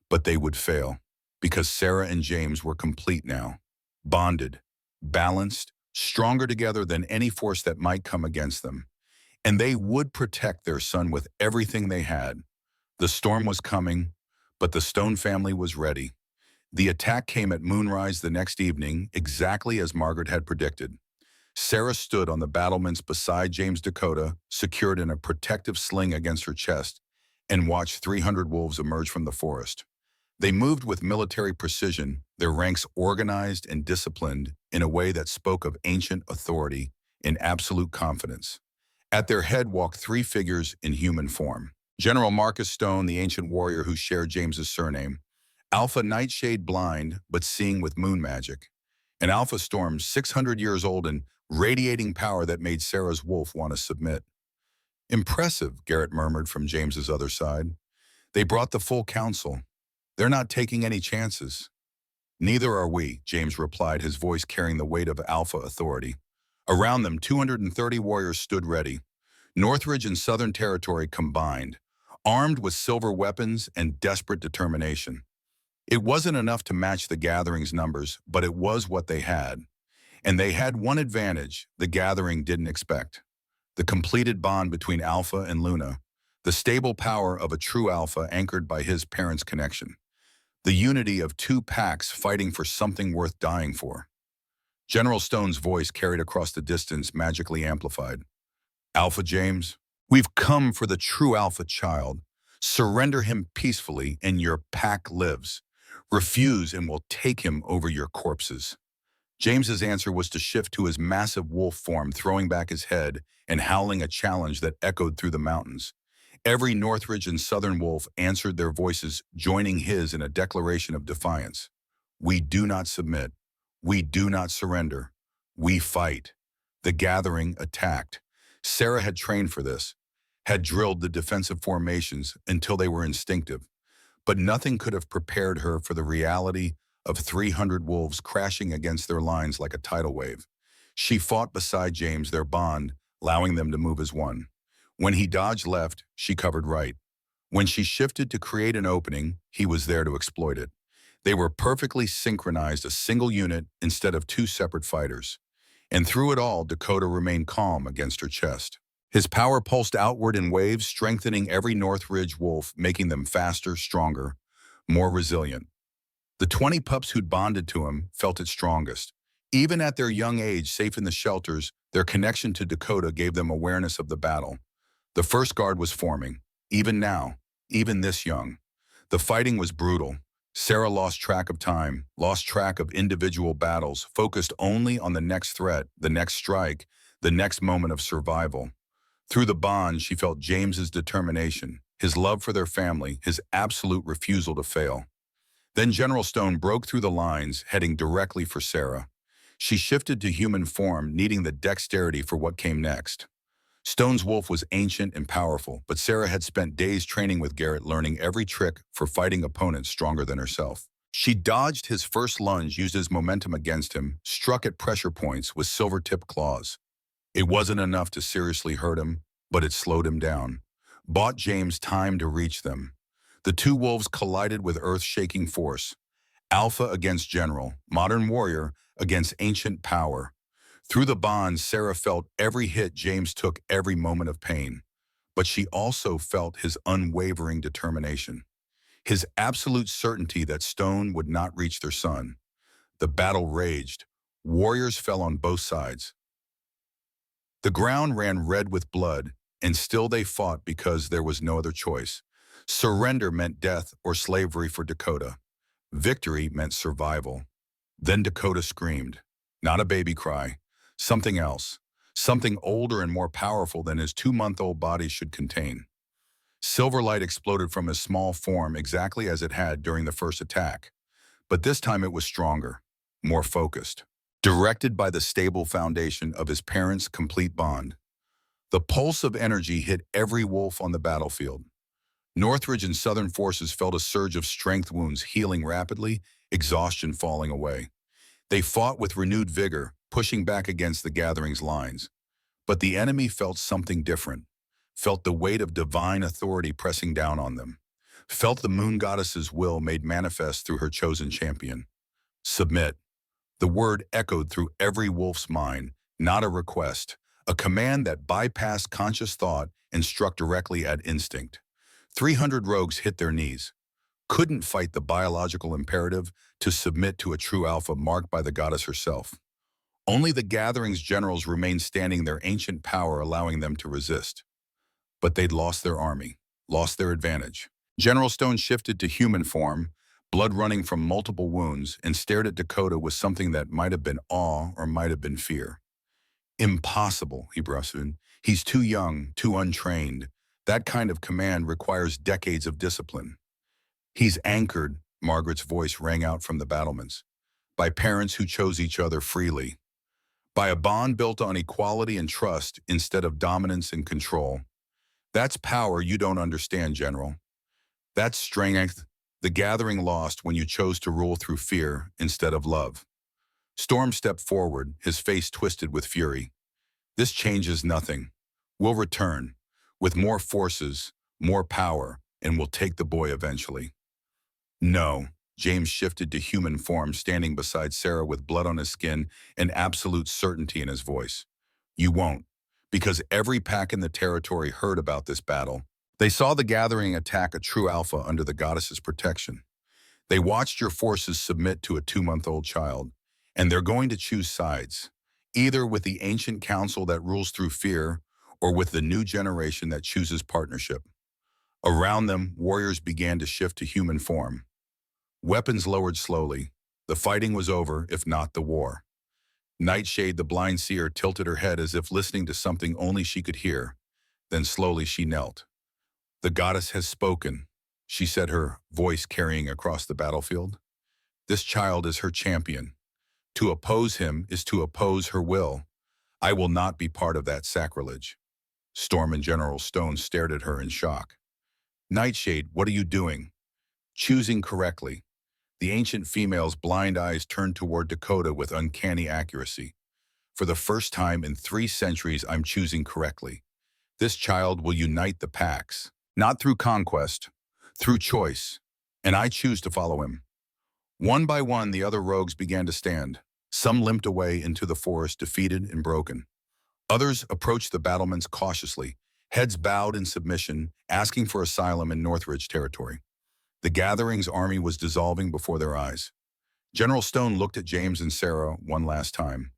A: But they would fail, because Sarah and James were complete now. Bonded, balanced, stronger together than any force that might come against them. And they would protect their son with everything they had. The storm was coming, but the Stone family was ready. The attack came at moonrise the next evening, exactly as Margaret had predicted. Sarah stood on the battlements beside James, Dakota, secured in a protective sling against her chest, and watched 300 wolves emerge from the forest. They moved with military precision, their ranks organized and disciplined in a way that spoke of ancient authority in absolute confidence. At their head walked three figures in human form. General Marcus Stone, the ancient warrior who shared James's surname, Alpha Nightshade blind but seeing with moon magic, and Alpha Storm 600 years old and radiating power that made Sarah's wolf want to submit. Impressive, Garrett murmured from James's other side. They brought the full council. They're not taking any chances. Neither are we, James replied, his voice carrying the weight of alpha authority. Around them, 230 warriors stood ready, Northridge and Southern Territory combined, armed with silver weapons and desperate determination. It wasn't enough to match the gathering's numbers, but it was what they had. And they had one advantage the gathering didn't expect: the completed bond between Alpha and Luna, the stable power of a true Alpha anchored by his parents' connection, the unity of two packs fighting for something worth dying for. General Stone's voice carried across the distance, magically amplified. Alpha James, we've come for the true Alpha child. Surrender him peacefully and your pack lives. Refuse and we'll take him over your corpses. James's answer was to shift to his massive wolf form, throwing back his head and howling a challenge that echoed through the mountains. Every Northridge and Southern wolf answered their voices, joining his in a declaration of defiance. We do not submit. We do not surrender. We fight. The gathering attacked. Sarah had trained for this, had drilled the defensive formations until they were instinctive, but nothing could have prepared her for the reality of 300 wolves crashing against their lines like a tidal wave. She fought beside James, their bond, allowing them to move as one. When he dodged left, she covered right. When she shifted to create an opening, he was there to exploit it. They were perfectly synchronized, a single unit instead of two separate fighters. And through it all, Dakota remained calm against her chest. His power pulsed outward in waves, strengthening every Northridge wolf, making them faster, stronger, more resilient. The 20 pups who'd bonded to him felt it strongest. Even at their young age, safe in the shelters, their connection to Dakota gave them awareness of the battle. The first guard was forming, even now, even this young. The fighting was brutal. Sarah lost track of time, lost track of individual battles, focused only on the next threat, the next strike, the next moment of survival. Through the bond, she felt James's determination, his love for their family, his absolute refusal to fail. Then General Stone broke through the lines, heading directly for Sarah. She shifted to human form, needing the dexterity for what came next. Stone's wolf was ancient and powerful, but Sarah had spent days training with Garrett, learning every trick for fighting opponents stronger than herself. She dodged his first lunge, used his momentum against him, struck at pressure points with silver-tipped claws. It wasn't enough to seriously hurt him, but it slowed him down, bought James time to reach them. The two wolves collided with earth-shaking force. Alpha against General, modern warrior against ancient power. Through the bond, Sarah felt every hit James took, every moment of pain. But she also felt his unwavering determination, his absolute certainty that Stone would not reach their son. The battle raged. Warriors fell on both sides. The ground ran red with blood, and still they fought because there was no other choice. Surrender meant death or slavery for Dakota. Victory meant survival. Then Dakota screamed, not a baby cry, something else, something older and more powerful than his 2-month-old body should contain. Silver light exploded from his small form exactly as it had during the first attack, but this time it was stronger, more focused, directed by the stable foundation of his parents' complete bond. The pulse of energy hit every wolf on the battlefield. Northridge and Southern forces felt a surge of strength wounds healing rapidly, exhaustion falling away. They fought with renewed vigor, pushing back against the gathering's lines. But the enemy felt something different, felt the weight of divine authority pressing down on them, felt the moon goddess's will made manifest through her chosen champion. Submit. The word echoed through every wolf's mind, not a request, a command that bypassed conscious thought and struck directly at instinct. 300 rogues hit their knees, couldn't fight the biological imperative to submit to a true alpha marked by the goddess herself. Only the gathering's generals remained standing, their ancient power allowing them to resist. But they'd lost their army, lost their advantage. General Stone shifted to human form, blood running from multiple wounds, and stared at Dakota with something that might have been awe or might have been fear. Impossible, he blustered. He's too young, too untrained. That kind of command requires decades of discipline. He's anchored, Margaret's voice rang out from the battlements, by parents who chose each other freely, by a bond built on equality and trust instead of dominance and control. That's power you don't understand, General. That's strength the gathering lost when you chose to rule through fear instead of love. Storm stepped forward, his face twisted with fury. This changes nothing. We'll return, with more forces, more power, and we'll take the boy eventually. No. James shifted to human form, standing beside Sarah with blood on his skin and absolute certainty in his voice. You won't, because every pack in the territory heard about this battle. They saw the gathering attack a true alpha under the goddess's protection. They watched your forces submit to a 2-month-old child, and they're going to choose sides, either with the ancient council that rules through fear or with the new generation that chooses partnership. Around them, warriors began to shift to human form. Weapons lowered slowly. The fighting was over, if not the war. Nightshade, the blind seer, tilted her head as if listening to something only she could hear. Then slowly she knelt. The goddess has spoken, she said, her voice carrying across the battlefield. This child is her champion. To oppose him is to oppose her will. I will not be part of that sacrilege. Storm and General Stone stared at her in shock. Nightshade, what are you doing? Choosing correctly. The ancient female's blind eyes turned toward Dakota with uncanny accuracy. For the first time in 3 centuries, I'm choosing correctly. This child will unite the packs, not through conquest, through choice, and I choose to follow him. One by one, the other rogues began to stand. Some limped away into the forest, defeated and broken. Others approached the battlements cautiously, heads bowed in submission, asking for asylum in Northridge territory. The gathering's army was dissolving before their eyes. General Stone looked at James and Sarah one last time.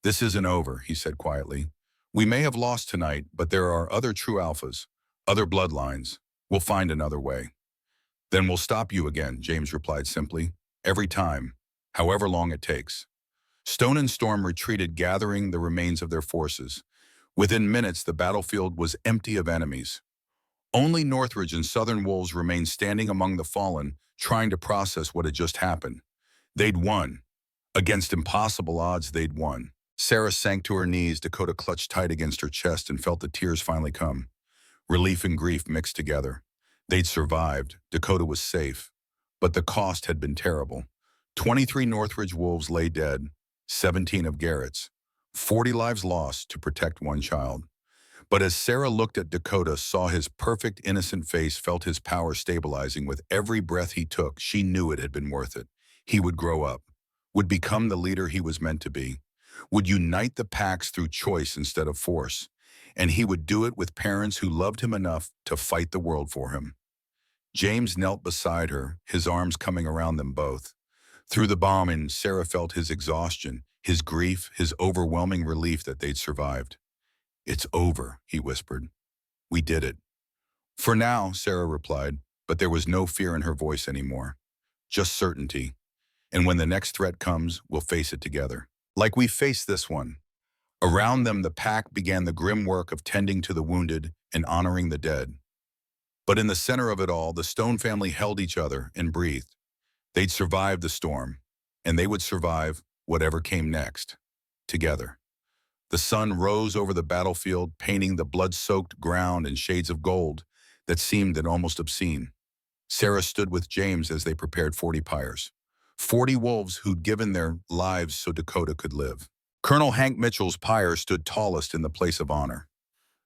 A: This isn't over, he said quietly. We may have lost tonight, but there are other true alphas, other bloodlines. We'll find another way. Then we'll stop you again, James replied simply. Every time, however long it takes. Stone and Storm retreated, gathering the remains of their forces. Within minutes, the battlefield was empty of enemies. Only Northridge and Southern wolves remained standing among the fallen, trying to process what had just happened. They'd won. Against impossible odds, they'd won. Sarah sank to her knees, Dakota clutched tight against her chest and felt the tears finally come. Relief and grief mixed together. They'd survived. Dakota was safe. But the cost had been terrible. 23 Northridge wolves lay dead, 17 of Garrett's, 40 lives lost to protect one child. But as Sarah looked at Dakota, saw his perfect, innocent face, felt his power stabilizing with every breath he took, she knew it had been worth it. He would grow up, would become the leader he was meant to be, would unite the packs through choice instead of force, and he would do it with parents who loved him enough to fight the world for him. James knelt beside her, his arms coming around them both. Through the bombing, Sarah felt his exhaustion, his grief, his overwhelming relief that they'd survived. It's over, he whispered. We did it. For now, Sarah replied, but there was no fear in her voice anymore. Just certainty. And when the next threat comes, we'll face it together. Like we faced this one. Around them, the pack began the grim work of tending to the wounded and honoring the dead. But in the center of it all, the Stone family held each other and breathed. They'd survived the storm, and they would survive whatever came next, together. The sun rose over the battlefield, painting the blood-soaked ground in shades of gold that seemed almost obscene. Sarah stood with James as they prepared 40 pyres, 40 wolves who'd given their lives so Dakota could live. Colonel Hank Mitchell's pyre stood tallest in the place of honor.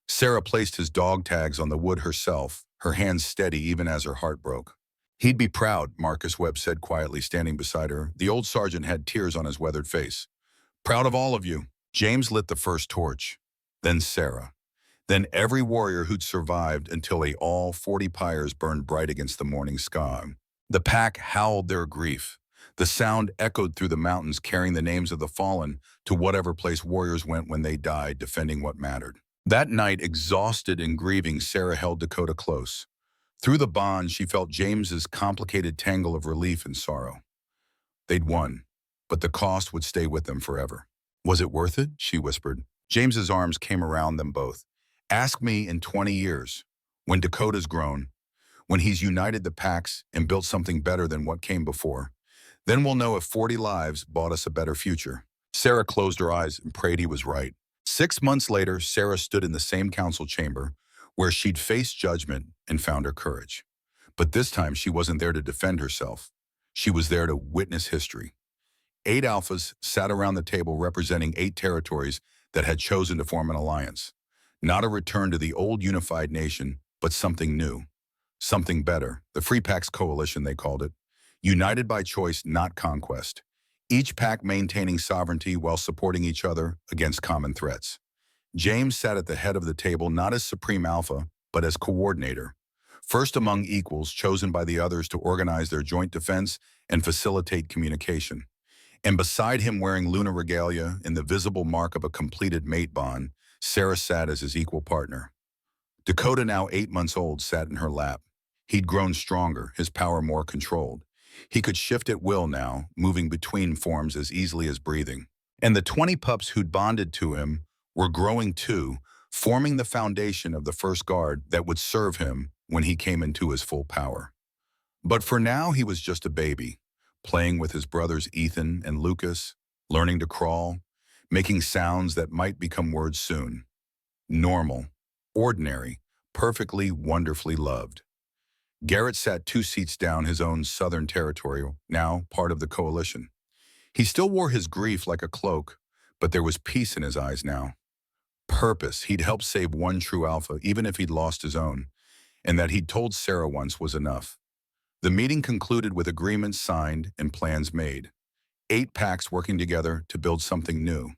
A: Sarah placed his dog tags on the wood herself, her hands steady even as her heart broke. He'd be proud, Marcus Webb said quietly, standing beside her. The old sergeant had tears on his weathered face. Proud of all of you. James lit the first torch, then Sarah, then every warrior who'd survived until all 40 pyres burned bright against the morning sky. The pack howled their grief. The sound echoed through the mountains, carrying the names of the fallen to whatever place warriors went when they died, defending what mattered. That night, exhausted and grieving, Sarah held Dakota close. Through the bond, she felt James's complicated tangle of relief and sorrow. They'd won, but the cost would stay with them forever. Was it worth it? She whispered. James's arms came around them both. Ask me in 20 years, when Dakota's grown, when he's united the packs and built something better than what came before. Then we'll know if 40 lives bought us a better future. Sarah closed her eyes and prayed he was right. 6 months later, Sarah stood in the same council chamber where she'd faced judgment and found her courage. But this time, she wasn't there to defend herself. She was there to witness history. 8 alphas sat around the table representing 8 territories that had chosen to form an alliance. Not a return to the old unified nation, but something new. Something better. The Free Packs Coalition, they called it. United by choice, not conquest. Each pack maintaining sovereignty while supporting each other against common threats. James sat at the head of the table not as supreme alpha, but as coordinator. First among equals, chosen by the others to organize their joint defense and facilitate communication. And beside him, wearing Luna regalia and the visible mark of a completed mate bond, Sarah sat as his equal partner. Dakota, now 8 months old, sat in her lap. He'd grown stronger, his power more controlled. He could shift at will now, moving between forms as easily as breathing. And the 20 pups who'd bonded to him were growing too, forming the foundation of the first guard that would serve him when he came into his full power. But for now, he was just a baby, playing with his brothers Ethan and Lucas, learning to crawl, making sounds that might become words soon. Normal, ordinary, perfectly, wonderfully loved. Garrett sat 2 seats down, his own Southern Territory, now part of the coalition. He still wore his grief like a cloak, but there was peace in his eyes now. Purpose. He'd helped save one true alpha, even if he'd lost his own, and that he'd told Sarah once was enough. The meeting concluded with agreements signed and plans made. 8 packs working together to build something new,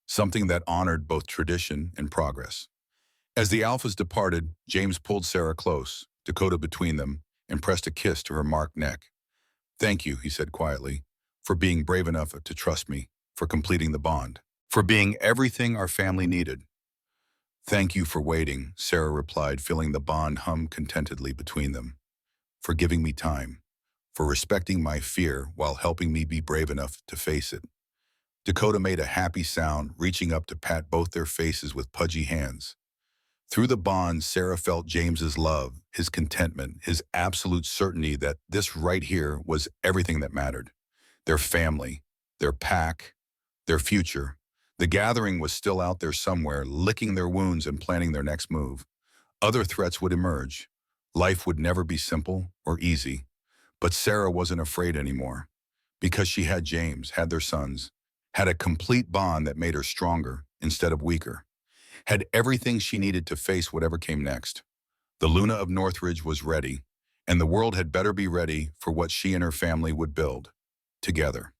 A: something that honored both tradition and progress. As the alphas departed, James pulled Sarah close, Dakota between them, and pressed a kiss to her marked neck. Thank you, he said quietly, for being brave enough to trust me, for completing the bond, for being everything our family needed. Thank you for waiting, Sarah replied, feeling the bond hum contentedly between them. For giving me time, for respecting my fear while helping me be brave enough to face it. Dakota made a happy sound, reaching up to pat both their faces with pudgy hands. Through the bond, Sarah felt James's love, his contentment, his absolute certainty that this right here was everything that mattered. Their family, their pack, their future. The gathering was still out there somewhere, licking their wounds and planning their next move. Other threats would emerge. Life would never be simple or easy. But Sarah wasn't afraid anymore, because she had James, had their sons, had a complete bond that made her stronger instead of weaker. Had everything she needed to face whatever came next. The Luna of Northridge was ready, and the world had better be ready for what she and her family would build together.